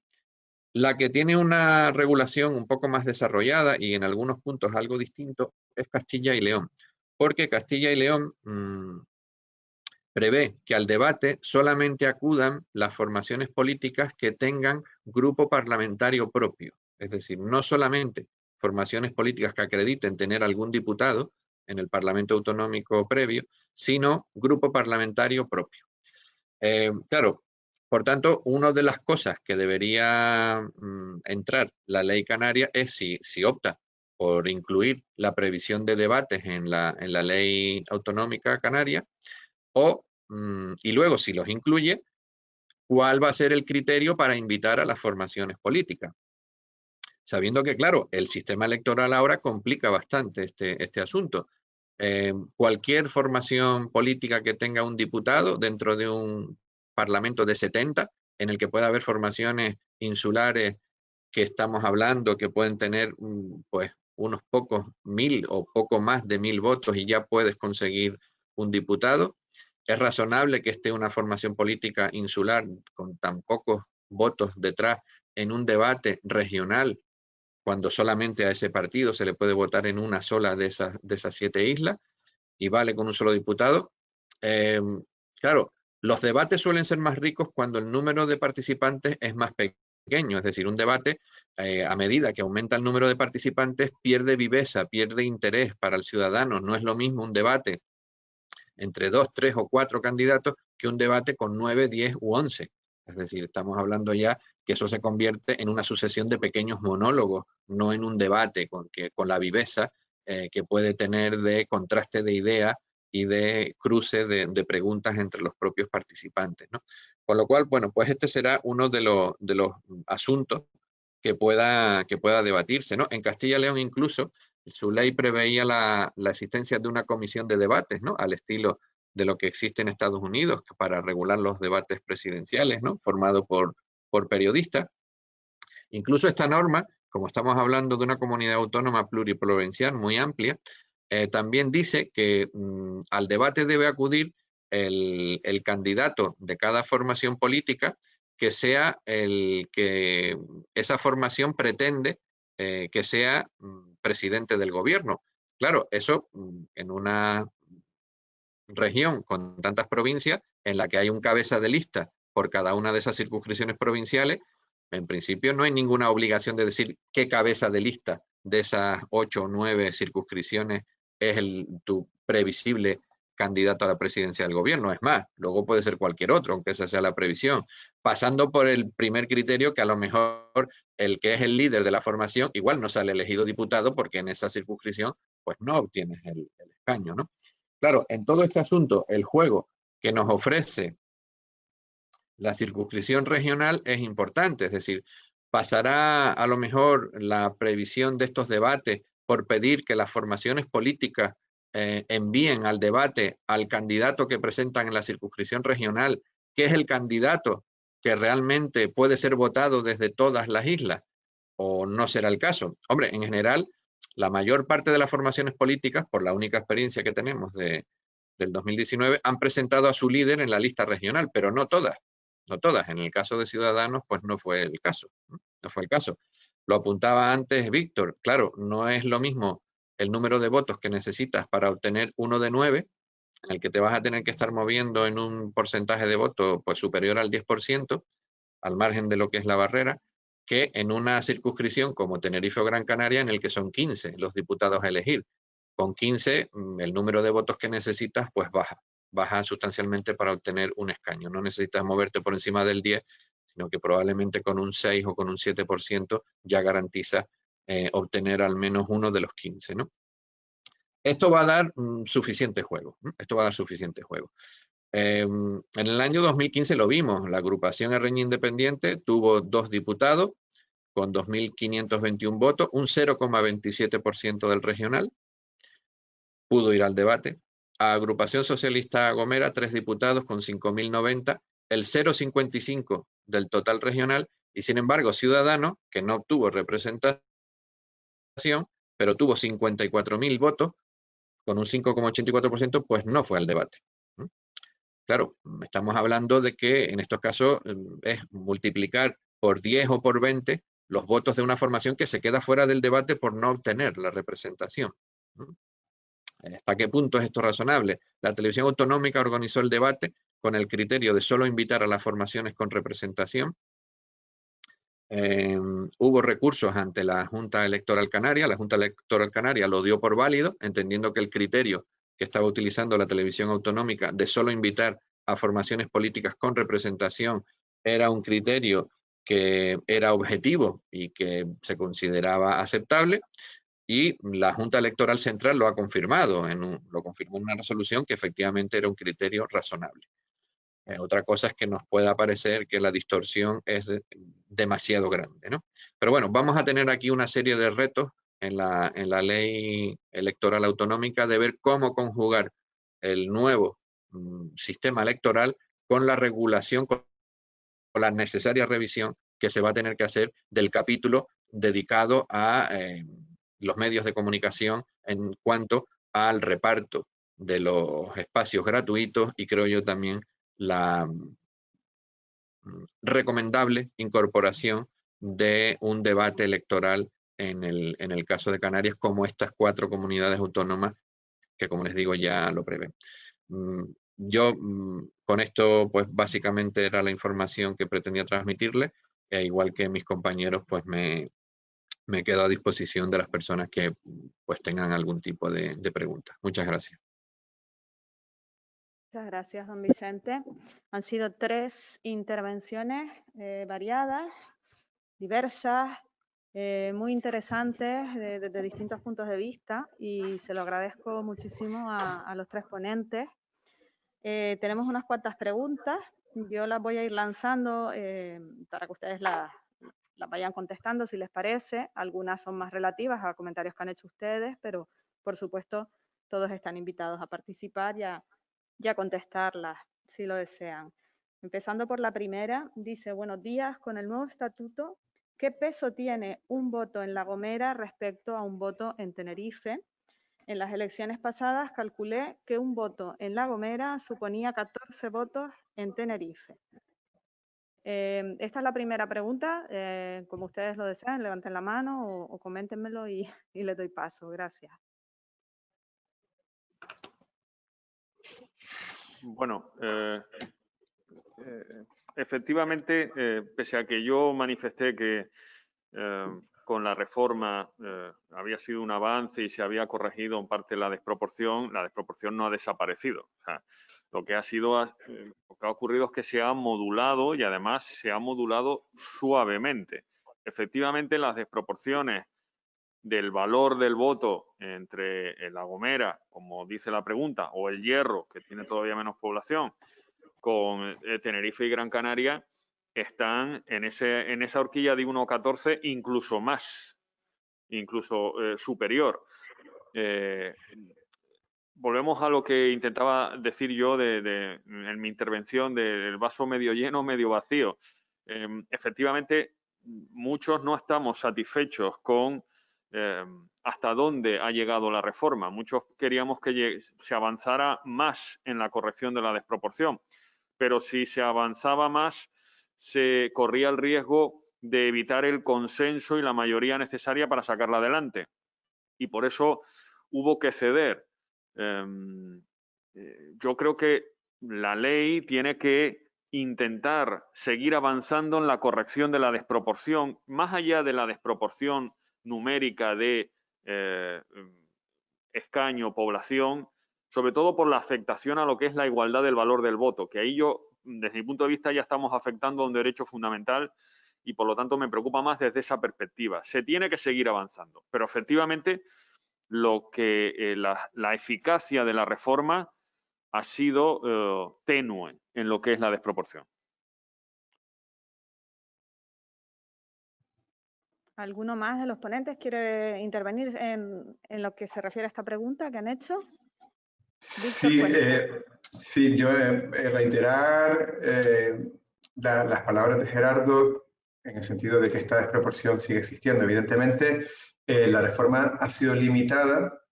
La que tiene una regulación un poco más desarrollada y en algunos puntos algo distinto es Castilla y León, porque Castilla y León prevé que al debate solamente acudan las formaciones políticas que tengan grupo parlamentario propio, es decir, no solamente formaciones políticas que acrediten tener algún diputado en el Parlamento Autonómico previo, sino grupo parlamentario propio. Claro, por tanto, una de las cosas que debería entrar la ley canaria es si opta por incluir la previsión de debates en la ley autonómica canaria y luego si los incluye, ¿cuál va a ser el criterio para invitar a las formaciones políticas? sabiendo que, claro, el sistema electoral ahora complica bastante este asunto. Cualquier formación política que tenga un diputado dentro de un parlamento de 70, en el que pueda haber formaciones insulares que estamos hablando, que pueden tener pues unos pocos 1000 o poco más de 1000 votos y ya puedes conseguir un diputado. Es razonable que esté una formación política insular con tan pocos votos detrás en un debate regional, cuando solamente a ese partido se le puede votar en una sola de esas 7 islas y vale con un solo diputado. Claro, los debates suelen ser más ricos cuando el número de participantes es más pequeño, es decir, un debate a medida que aumenta el número de participantes pierde viveza, pierde interés para el ciudadano. No es lo mismo un debate entre 2, 3 o 4 candidatos que un debate con 9, 10 u 11. Es decir, estamos hablando ya que eso se convierte en una sucesión de pequeños monólogos, no en un debate con la viveza que puede tener de contraste de ideas y de cruce de preguntas entre los propios participantes, ¿no? Con lo cual, bueno, pues este será uno de los asuntos que pueda debatirse, ¿no? En Castilla y León incluso su ley preveía la existencia de una comisión de debates, ¿no? Al estilo de lo que existe en Estados Unidos para regular los debates presidenciales, ¿no? Formado por periodistas. Incluso esta norma, como estamos hablando de una comunidad autónoma pluriprovincial muy amplia, también dice que al debate debe acudir el candidato de cada formación política que sea el que esa formación pretende que sea presidente del gobierno. Claro, eso en una región con tantas provincias en la que hay un cabeza de lista por cada una de esas circunscripciones provinciales, en principio no hay ninguna obligación de decir qué cabeza de lista de esas 8 o 9 circunscripciones es tu previsible candidato a la presidencia del gobierno. Es más, luego puede ser cualquier otro, aunque esa sea la previsión, pasando por el primer criterio que a lo mejor el que es el líder de la formación igual no sale elegido diputado porque en esa circunscripción pues no obtienes el escaño, ¿no? Claro, en todo este asunto, el juego que nos ofrece la circunscripción regional es importante, es decir, pasará a lo mejor la previsión de estos debates por pedir que las formaciones políticas envíen al debate al candidato que presentan en la circunscripción regional, que es el candidato que realmente puede ser votado desde todas las islas, o no será el caso. Hombre, en general, la mayor parte de las formaciones políticas, por la única experiencia que tenemos del 2019, han presentado a su líder en la lista regional, pero no todas. No todas. En el caso de Ciudadanos, pues no fue el caso. No fue el caso. Lo apuntaba antes Víctor. Claro, no es lo mismo el número de votos que necesitas para obtener 1 de 9, en el que te vas a tener que estar moviendo en un porcentaje de voto pues superior al 10%, al margen de lo que es la barrera, que en una circunscripción como Tenerife o Gran Canaria, en el que son 15 los diputados a elegir. Con 15, el número de votos que necesitas pues baja sustancialmente para obtener un escaño. No necesitas moverte por encima del 10, sino que probablemente con un 6 o con un 7% ya garantiza obtener al menos uno de los 15, ¿no? Esto va a dar suficiente juego. Esto va a dar suficiente juego. En el año 2015 lo vimos, la agrupación Herreña Independiente tuvo 2 diputados con 2.521 votos, un 0,27% del regional, pudo ir al debate. A Agrupación Socialista Gomera, 3 diputados con 5.090, el 0,55% del total regional, y sin embargo Ciudadanos, que no obtuvo representación, pero tuvo 54.000 votos, con un 5,84%, pues no fue al debate. Claro, estamos hablando de que en estos casos es multiplicar por 10 o por 20 los votos de una formación que se queda fuera del debate por no obtener la representación. ¿Hasta qué punto es esto razonable? La televisión autonómica organizó el debate con el criterio de solo invitar a las formaciones con representación. Hubo recursos ante la Junta Electoral Canaria. La Junta Electoral Canaria lo dio por válido, entendiendo que el criterio que estaba utilizando la televisión autonómica de solo invitar a formaciones políticas con representación era un criterio que era objetivo y que se consideraba aceptable, y la Junta Electoral Central lo ha confirmado, lo confirmó en una resolución que efectivamente era un criterio razonable. Otra cosa es que nos pueda parecer que la distorsión es demasiado grande, ¿no? Pero bueno, vamos a tener aquí una serie de retos en la ley electoral autonómica de ver cómo conjugar el nuevo sistema electoral con la regulación, con la necesaria revisión que se va a tener que hacer del capítulo dedicado a los medios de comunicación en cuanto al reparto de los espacios gratuitos y creo yo también la recomendable incorporación de un debate electoral en el caso de Canarias, como estas 4 comunidades autónomas que, como les digo, ya lo prevén. Yo con esto, pues básicamente era la información que pretendía transmitirle, e igual que mis compañeros, pues me quedo a disposición de las personas que pues tengan algún tipo de preguntas. Muchas gracias. Muchas gracias, don Vicente. Han sido 3 intervenciones variadas, diversas, muy interesantes desde distintos puntos de vista y se lo agradezco muchísimo a los 3 ponentes. Tenemos unas cuantas preguntas, yo las voy a ir lanzando para que ustedes las vayan contestando si les parece. Algunas son más relativas a comentarios que han hecho ustedes, pero por supuesto todos están invitados a participar y a contestarlas si lo desean. Empezando por la primera, dice: buenos días, con el nuevo estatuto, ¿qué peso tiene un voto en La Gomera respecto a un voto en Tenerife? En las elecciones pasadas calculé que un voto en La Gomera suponía 14 votos en Tenerife. Esta es la primera pregunta. Como ustedes lo desean, levanten la mano o coméntenmelo y les doy paso. Gracias. Bueno, efectivamente, pese a que yo manifesté que con la reforma había sido un avance y se había corregido en parte la desproporción no ha desaparecido. O sea, lo que ha ocurrido es que se ha modulado y además se ha modulado suavemente. Efectivamente, las desproporciones del valor del voto entre La Gomera, como dice la pregunta, o El Hierro, que tiene todavía menos población, con Tenerife y Gran Canaria, están en esa horquilla de 1,14, incluso más, incluso superior. Volvemos a lo que intentaba decir yo en mi intervención del vaso medio lleno, medio vacío. Efectivamente, muchos no estamos satisfechos con hasta dónde ha llegado la reforma. Muchos queríamos que se avanzara más en la corrección de la desproporción, pero si se avanzaba más, se corría el riesgo de evitar el consenso y la mayoría necesaria para sacarla adelante. Y por eso hubo que ceder. Yo creo que la ley tiene que intentar seguir avanzando en la corrección de la desproporción, más allá de la desproporción numérica de escaño, población, sobre todo por la afectación a lo que es la igualdad del valor del voto, que ahí yo, desde mi punto de vista, ya estamos afectando a un derecho fundamental y por lo tanto me preocupa más desde esa perspectiva. Se tiene que seguir avanzando, pero efectivamente lo que la eficacia de la reforma ha sido tenue en lo que es la desproporción. ¿Alguno más de los ponentes quiere intervenir en lo que se refiere a esta pregunta que han hecho? Sí, yo reiterar las palabras de Gerardo en el sentido de que esta desproporción sigue existiendo. Evidentemente, la reforma ha sido limitada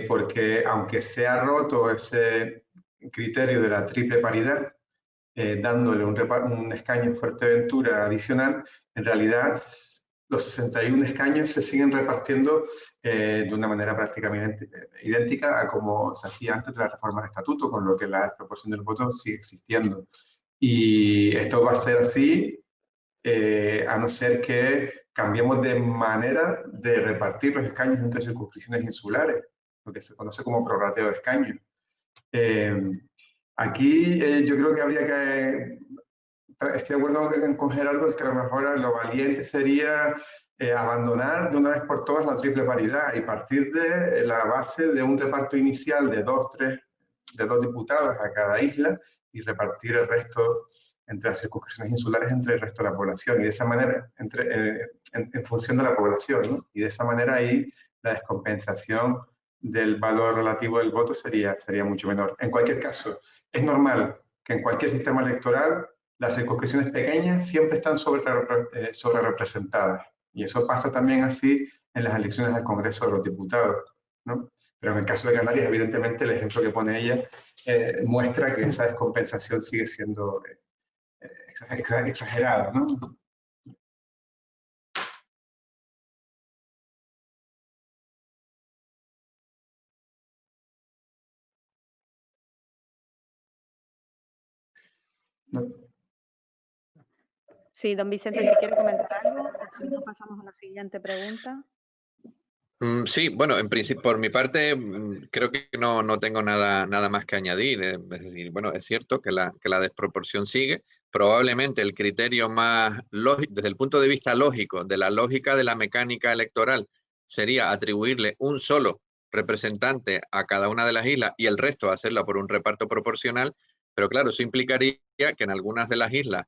porque aunque se ha roto ese criterio de la triple paridad, dándole un escaño en Fuerteventura adicional, en realidad los 61 escaños se siguen repartiendo de una manera prácticamente idéntica a como se hacía antes de la reforma del estatuto, con lo que la desproporción del voto sigue existiendo. Y esto va a ser así a no ser que cambiemos de manera de repartir los escaños entre circunscripciones insulares, lo que se conoce como prorrateo de escaños. Aquí yo creo que habría que, estoy de acuerdo con Gerardo, es que a lo mejor lo valiente sería abandonar de una vez por todas la triple paridad y partir de la base de un reparto inicial de dos diputados a cada isla y repartir el resto entre las circunscripciones insulares entre el resto de la población, y de esa manera, en función de la población, ¿no? Y de esa manera ahí la descompensación del valor relativo del voto sería mucho menor. En cualquier caso, es normal que en cualquier sistema electoral las circunscripciones pequeñas siempre están sobre representadas, y eso pasa también así en las elecciones al Congreso de los Diputados, ¿no? Pero en el caso de Canarias, evidentemente, el ejemplo que pone ella muestra que esa descompensación sigue siendo exagerada, ¿no? ¿No? Sí, don Vicente, si quiere comentar algo, o si no pasamos a la siguiente pregunta. Sí, bueno, en principio, por mi parte, creo que no tengo nada más que añadir. Es decir, bueno, es cierto que la desproporción sigue. Probablemente el criterio más lógico, desde el punto de vista lógico, de la lógica de la mecánica electoral, sería atribuirle un solo representante a cada una de las islas y el resto hacerla por un reparto proporcional. Pero claro, eso implicaría que en algunas de las islas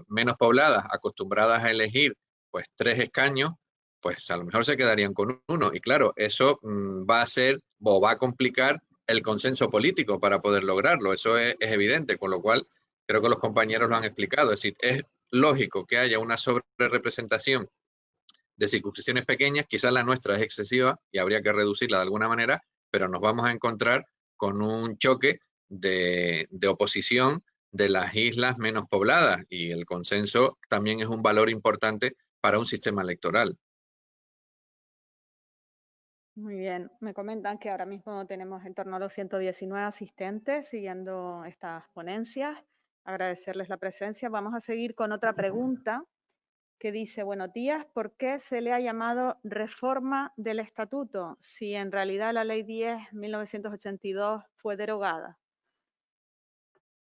menos pobladas, acostumbradas a elegir pues 3 escaños, pues a lo mejor se quedarían con 1. Y claro, eso va a ser o va a complicar el consenso político para poder lograrlo. Eso es evidente, con lo cual creo que los compañeros lo han explicado. Es decir, es lógico que haya una sobrerepresentación de circunscripciones pequeñas. Quizás la nuestra es excesiva y habría que reducirla de alguna manera, pero nos vamos a encontrar con un choque de oposición de las islas menos pobladas, y el consenso también es un valor importante para un sistema electoral. Muy bien, me comentan que ahora mismo tenemos en torno a los 119 asistentes siguiendo estas ponencias. Agradecerles la presencia. Vamos a seguir con otra pregunta que dice: buenos días, ¿por qué se le ha llamado reforma del estatuto si en realidad la ley 10/1982 fue derogada?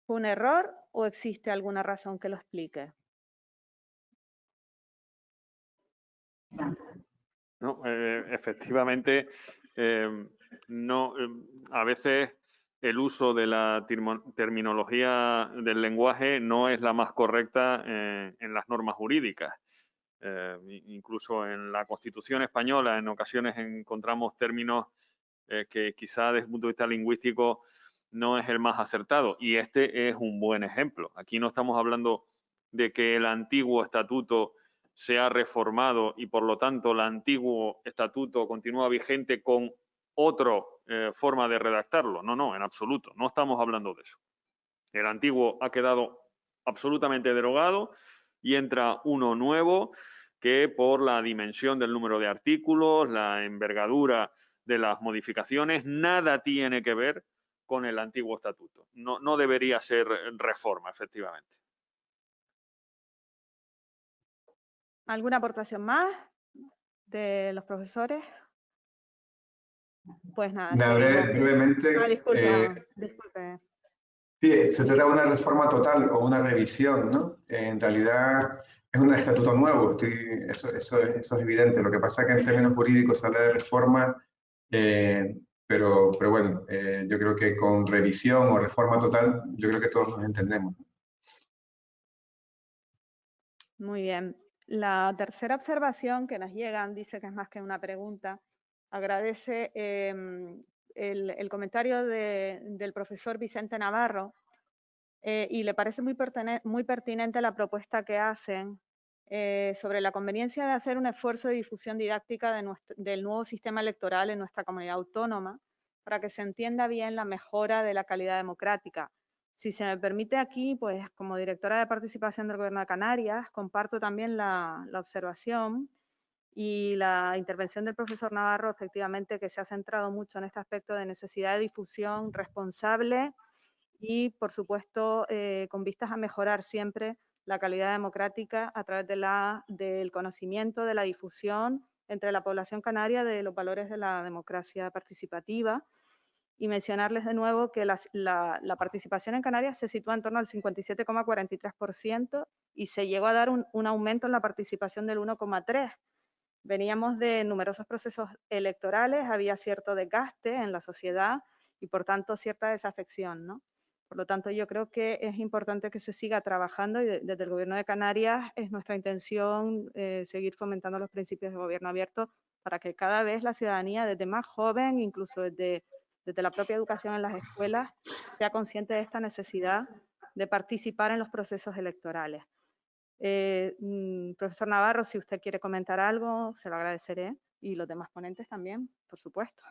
¿Fue un error o existe alguna razón que lo explique? No, efectivamente, no, a veces el uso de la terminología del lenguaje no es la más correcta en las normas jurídicas. Incluso en la Constitución española en ocasiones encontramos términos que quizá desde el punto de vista lingüístico no es el más acertado, y este es un buen ejemplo. Aquí no estamos hablando de que el antiguo estatuto se ha reformado y por lo tanto el antiguo estatuto continúa vigente con otra forma de redactarlo. No, en absoluto, no estamos hablando de eso. El antiguo ha quedado absolutamente derogado y entra uno nuevo que, por la dimensión del número de artículos, la envergadura de las modificaciones, nada tiene que ver con el antiguo estatuto. No debería ser reforma, efectivamente. ¿Alguna aportación más de los profesores? Pues nada, brevemente. Disculpe. Sí, se trata de una reforma total o una revisión, ¿no? En realidad es un estatuto nuevo, eso es evidente. Lo que pasa es que en términos jurídicos se habla de reforma, pero bueno, yo creo que con revisión o reforma total, yo creo que todos nos entendemos. Muy bien. La tercera observación que nos llegan, dice que es más que una pregunta, agradece el comentario del profesor Vicente Navarro y le parece muy pertinente la propuesta que hacen sobre la conveniencia de hacer un esfuerzo de difusión didáctica del nuevo sistema electoral en nuestra comunidad autónoma para que se entienda bien la mejora de la calidad democrática. Si se me permite aquí, pues como directora de participación del Gobierno de Canarias, comparto también la observación y la intervención del profesor Navarro, efectivamente, que se ha centrado mucho en este aspecto de necesidad de difusión responsable y, por supuesto, con vistas a mejorar siempre la calidad democrática a través del conocimiento, de la difusión entre la población canaria de los valores de la democracia participativa. Y mencionarles de nuevo que la participación en Canarias se sitúa en torno al 57,43% y se llegó a dar un aumento en la participación del 1,3%. Veníamos de numerosos procesos electorales, había cierto desgaste en la sociedad y por tanto cierta desafección, ¿no? Por lo tanto, yo creo que es importante que se siga trabajando y desde el Gobierno de Canarias es nuestra intención seguir fomentando los principios de gobierno abierto para que cada vez la ciudadanía, desde más joven, incluso desde la propia educación en las escuelas, sea consciente de esta necesidad de participar en los procesos electorales. Profesor Navarro, si usted quiere comentar algo, se lo agradeceré. Y los demás ponentes también, por supuesto.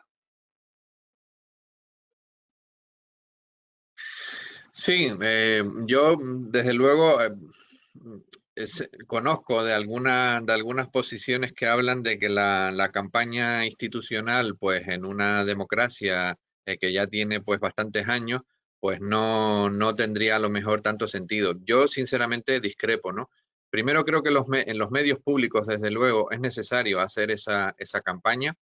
Sí, yo desde luego conozco de algunas posiciones que hablan de que la campaña institucional, pues en una democracia que ya tiene pues bastantes años, pues no tendría a lo mejor tanto sentido. Yo sinceramente discrepo, ¿no? Primero creo que en los medios públicos, desde luego, es necesario hacer esa campaña.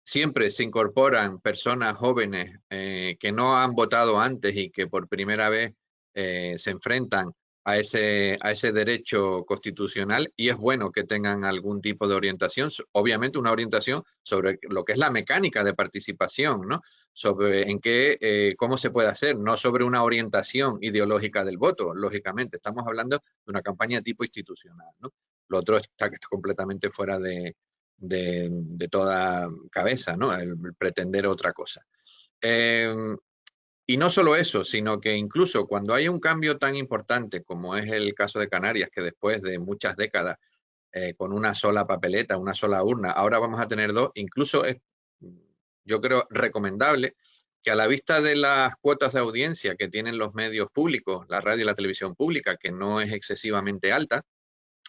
Siempre se incorporan personas jóvenes que no han votado antes y que por primera vez se enfrentan a ese derecho constitucional, y es bueno que tengan algún tipo de orientación, obviamente una orientación sobre lo que es la mecánica de participación, ¿no? Sobre cómo se puede hacer, no sobre una orientación ideológica del voto, lógicamente. Estamos hablando de una campaña tipo institucional, ¿no? Lo otro está completamente fuera de toda cabeza, ¿no? El pretender otra cosa. Y no solo eso, sino que incluso cuando hay un cambio tan importante como es el caso de Canarias, que después de muchas décadas con una sola papeleta, una sola urna, ahora vamos a tener dos, incluso es, yo creo, recomendable que a la vista de las cuotas de audiencia que tienen los medios públicos, la radio y la televisión pública, que no es excesivamente alta,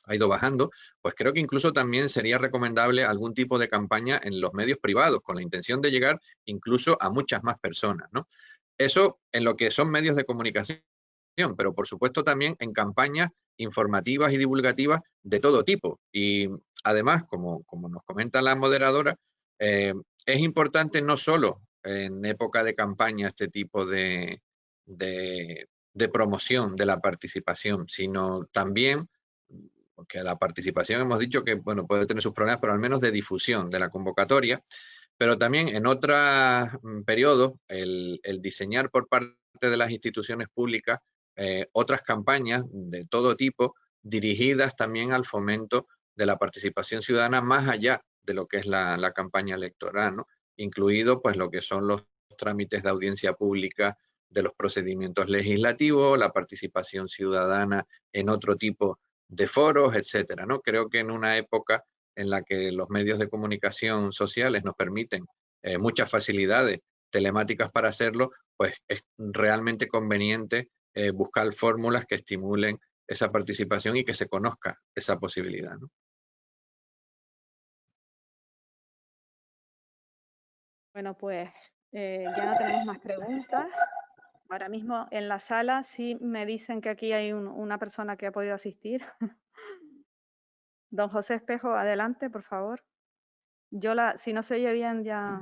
ha ido bajando, pues creo que incluso también sería recomendable algún tipo de campaña en los medios privados, con la intención de llegar incluso a muchas más personas, ¿no? Eso en lo que son medios de comunicación, pero por supuesto también en campañas informativas y divulgativas de todo tipo. Y además, como nos comenta la moderadora, es importante no solo en época de campaña este tipo de promoción de la participación, sino también, porque la participación hemos dicho que bueno, puede tener sus problemas, pero al menos de difusión de la convocatoria, pero también en otros periodos el diseñar por parte de las instituciones públicas otras campañas de todo tipo dirigidas también al fomento de la participación ciudadana más allá de lo que es la campaña electoral, ¿no? Incluido pues lo que son los trámites de audiencia pública de los procedimientos legislativos, la participación ciudadana en otro tipo de foros, etcétera, ¿no? Creo que en una época en la que los medios de comunicación sociales nos permiten muchas facilidades telemáticas para hacerlo, pues es realmente conveniente buscar fórmulas que estimulen esa participación y que se conozca esa posibilidad, ¿no? Bueno, pues ya no tenemos más preguntas. Ahora mismo en la sala sí me dicen que aquí hay una persona que ha podido asistir. Don José Espejo, adelante, por favor. Si no se oye bien, ya...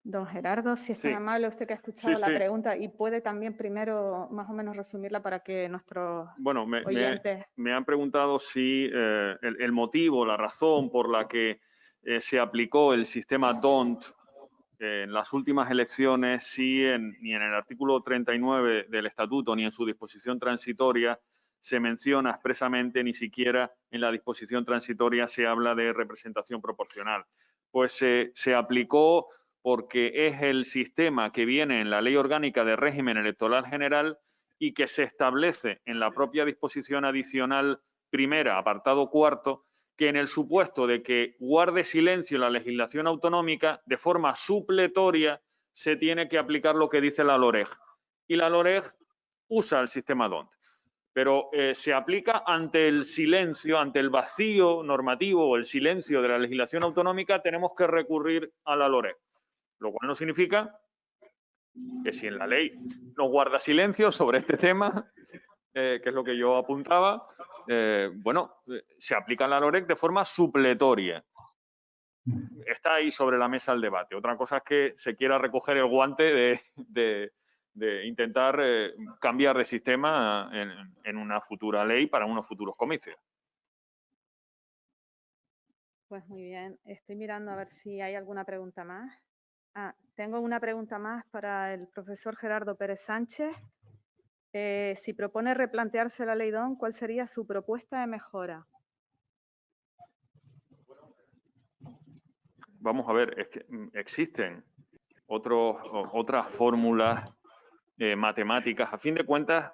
Don Gerardo, si es tan amable, usted que ha escuchado la pregunta y puede también primero más o menos resumirla para que nuestros oyentes... Me han preguntado si el motivo, la razón por la que se aplicó el sistema DONT en las últimas elecciones, ni en el artículo 39 del Estatuto ni en su disposición transitoria se menciona expresamente, ni siquiera en la disposición transitoria se habla de representación proporcional. Pues se aplicó porque es el sistema que viene en la Ley Orgánica de Régimen Electoral General y que se establece en la propia disposición adicional primera, apartado cuarto, que en el supuesto de que guarde silencio la legislación autonómica, de forma supletoria se tiene que aplicar lo que dice la LOREG. Y la LOREG usa el sistema DONT. Pero se aplica ante el silencio, ante el vacío normativo o el silencio de la legislación autonómica, tenemos que recurrir a la LOREG. Lo cual no significa que si en la ley no guarda silencio sobre este tema, que es lo que yo apuntaba, se aplica la LOREG de forma supletoria. Está ahí sobre la mesa el debate. Otra cosa es que se quiera recoger el guante de intentar cambiar de sistema en una futura ley para unos futuros comicios. Pues muy bien. Estoy mirando a ver si hay alguna pregunta más. Tengo una pregunta más para el profesor Gerardo Pérez Sánchez. Si propone replantearse la ley DONT, ¿cuál sería su propuesta de mejora? Vamos a ver, es que existen otras fórmulas matemáticas. A fin de cuentas,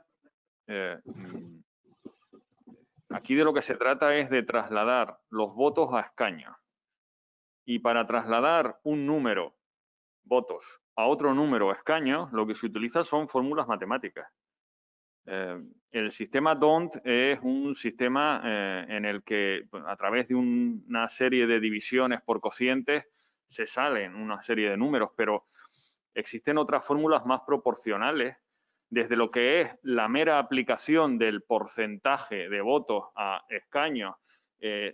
aquí de lo que se trata es de trasladar los votos a escaños. Y para trasladar un número votos a otro número escaños, lo que se utiliza son fórmulas matemáticas. El sistema DONT es un sistema en el que a través de una serie de divisiones por cocientes se salen una serie de números, pero existen otras fórmulas más proporcionales desde lo que es la mera aplicación del porcentaje de votos a escaños,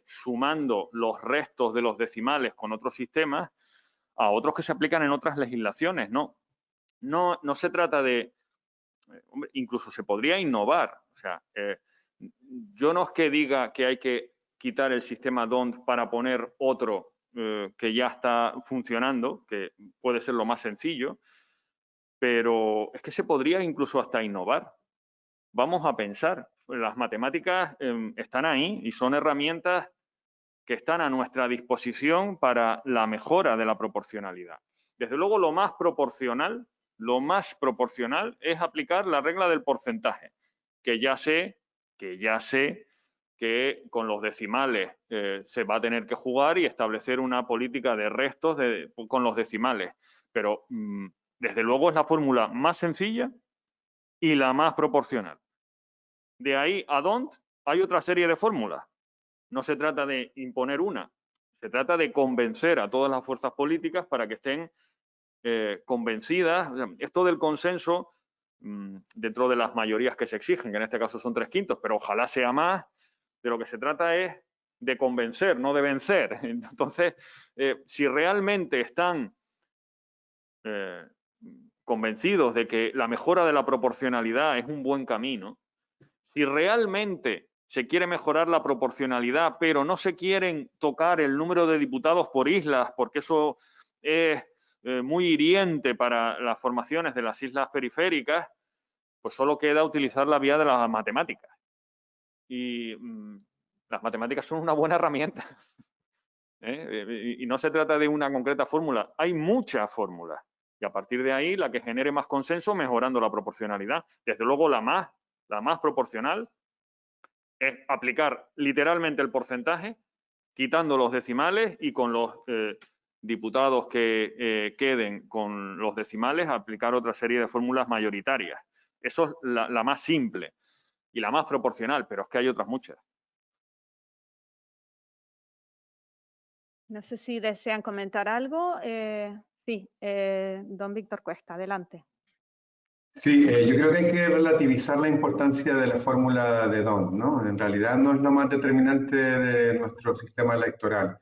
sumando los restos de los decimales con otros sistemas, a otros que se aplican en otras legislaciones. No se trata de... Incluso se podría innovar. O sea, yo no es que diga que hay que quitar el sistema DONT para poner otro que ya está funcionando, que puede ser lo más sencillo, pero es que se podría incluso hasta innovar. Vamos a pensar, las matemáticas están ahí y son herramientas que están a nuestra disposición para la mejora de la proporcionalidad. Desde luego, lo más proporcional es aplicar la regla del porcentaje, que ya sé que con los decimales se va a tener que jugar y establecer una política de restos con los decimales. Pero, desde luego, es la fórmula más sencilla y la más proporcional. De ahí a DONT hay otra serie de fórmulas. No se trata de imponer una, se trata de convencer a todas las fuerzas políticas para que estén convencidas. Esto del consenso, dentro de las mayorías que se exigen, que en este caso son 3/5, pero ojalá sea más, de lo que se trata es de convencer, no de vencer. Entonces, si realmente están convencidos de que la mejora de la proporcionalidad es un buen camino, si realmente se quiere mejorar la proporcionalidad, pero no se quieren tocar el número de diputados por islas, porque eso es muy hiriente para las formaciones de las islas periféricas, pues solo queda utilizar la vía de las matemáticas. Y las matemáticas son una buena herramienta. Y no se trata de una concreta fórmula, hay muchas fórmulas. Y a partir de ahí, la que genere más consenso mejorando la proporcionalidad. Desde luego, la más proporcional es aplicar literalmente el porcentaje, quitando los decimales y con los diputados que queden con los decimales, aplicar otra serie de fórmulas mayoritarias. Eso es la más simple y la más proporcional, pero es que hay otras muchas. No sé si desean comentar algo. Sí, don Víctor Cuesta, adelante. Sí, yo creo que hay que relativizar la importancia de la fórmula de DONT, ¿no? En realidad no es lo más determinante de nuestro sistema electoral.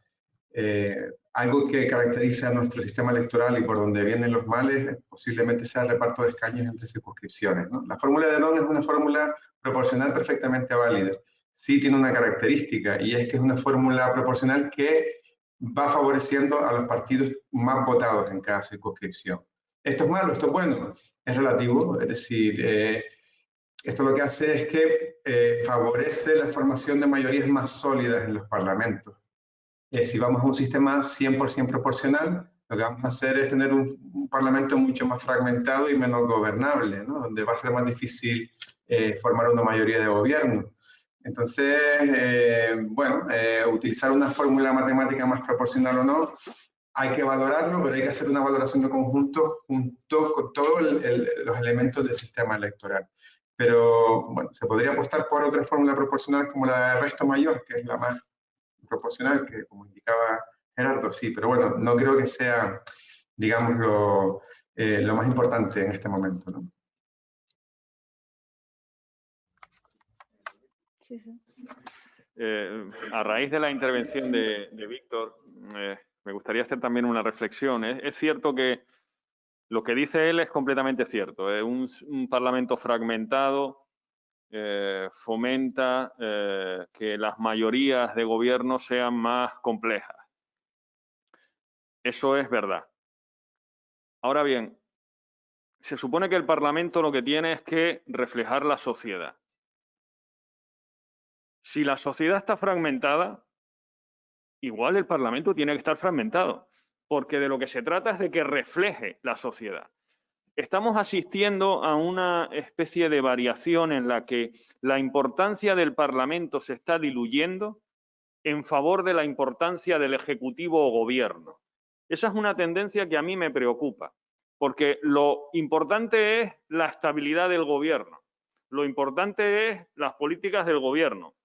Algo que caracteriza a nuestro sistema electoral y por donde vienen los males posiblemente sea el reparto de escaños entre circunscripciones, ¿no? La fórmula de DONT es una fórmula proporcional perfectamente válida. Sí tiene una característica y es que es una fórmula proporcional que va favoreciendo a los partidos más votados en cada circunscripción. ¿Esto es malo? ¿Esto es bueno? Es relativo, es decir, Esto lo que hace es que favorece la formación de mayorías más sólidas en los parlamentos. Si vamos a un sistema 100% proporcional, lo que vamos a hacer es tener un parlamento mucho más fragmentado y menos gobernable, ¿no? Donde va a ser más difícil formar una mayoría de gobierno. Entonces, bueno, utilizar una fórmula matemática más proporcional o no, hay que valorarlo, pero hay que hacer una valoración de conjunto junto con todos los elementos del sistema electoral. Pero, bueno, se podría apostar por otra fórmula proporcional como la de resto mayor, que es la más proporcional, que como indicaba Gerardo, sí, pero bueno, no creo que sea, digamos, lo más importante en este momento, ¿no? Sí, sí. A raíz de la intervención de Víctor, me gustaría hacer también una reflexión. Es cierto que lo que dice él es completamente cierto. Un parlamento fragmentado fomenta que las mayorías de gobierno sean más complejas. Eso es verdad. Ahora bien, se supone que el Parlamento lo que tiene es que reflejar la sociedad. Si la sociedad está fragmentada, igual el Parlamento tiene que estar fragmentado, porque de lo que se trata es de que refleje la sociedad. Estamos asistiendo a una especie de variación en la que la importancia del Parlamento se está diluyendo en favor de la importancia del Ejecutivo o Gobierno. Esa es una tendencia que a mí me preocupa, porque lo importante es la estabilidad del Gobierno, lo importante es las políticas del Gobierno.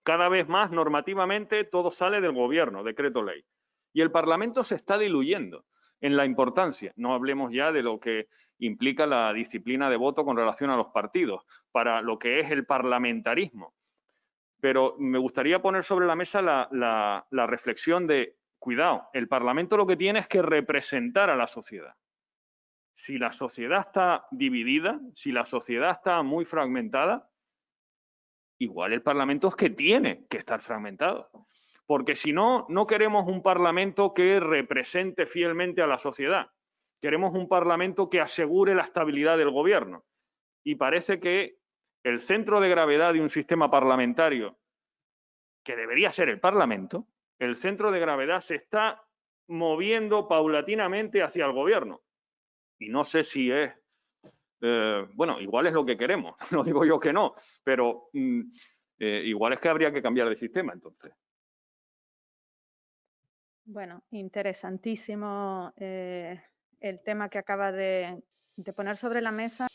Cada vez más normativamente todo sale del Gobierno, decreto ley. Y el Parlamento se está diluyendo en la importancia. No hablemos ya de lo que implica la disciplina de voto con relación a los partidos, para lo que es el parlamentarismo. Pero me gustaría poner sobre la mesa la reflexión de, cuidado, el Parlamento lo que tiene es que representar a la sociedad. Si la sociedad está dividida, si la sociedad está muy fragmentada, igual el Parlamento es que tiene que estar fragmentado. Porque si no, no queremos un Parlamento que represente fielmente a la sociedad. Queremos un Parlamento que asegure la estabilidad del gobierno. Y parece que el centro de gravedad de un sistema parlamentario, que debería ser el Parlamento, el centro de gravedad se está moviendo paulatinamente hacia el gobierno. Y no sé si es, bueno, igual es lo que queremos, no digo yo que no, pero igual es que habría que cambiar de sistema entonces. Bueno, interesantísimo el tema que acaba de poner sobre la mesa.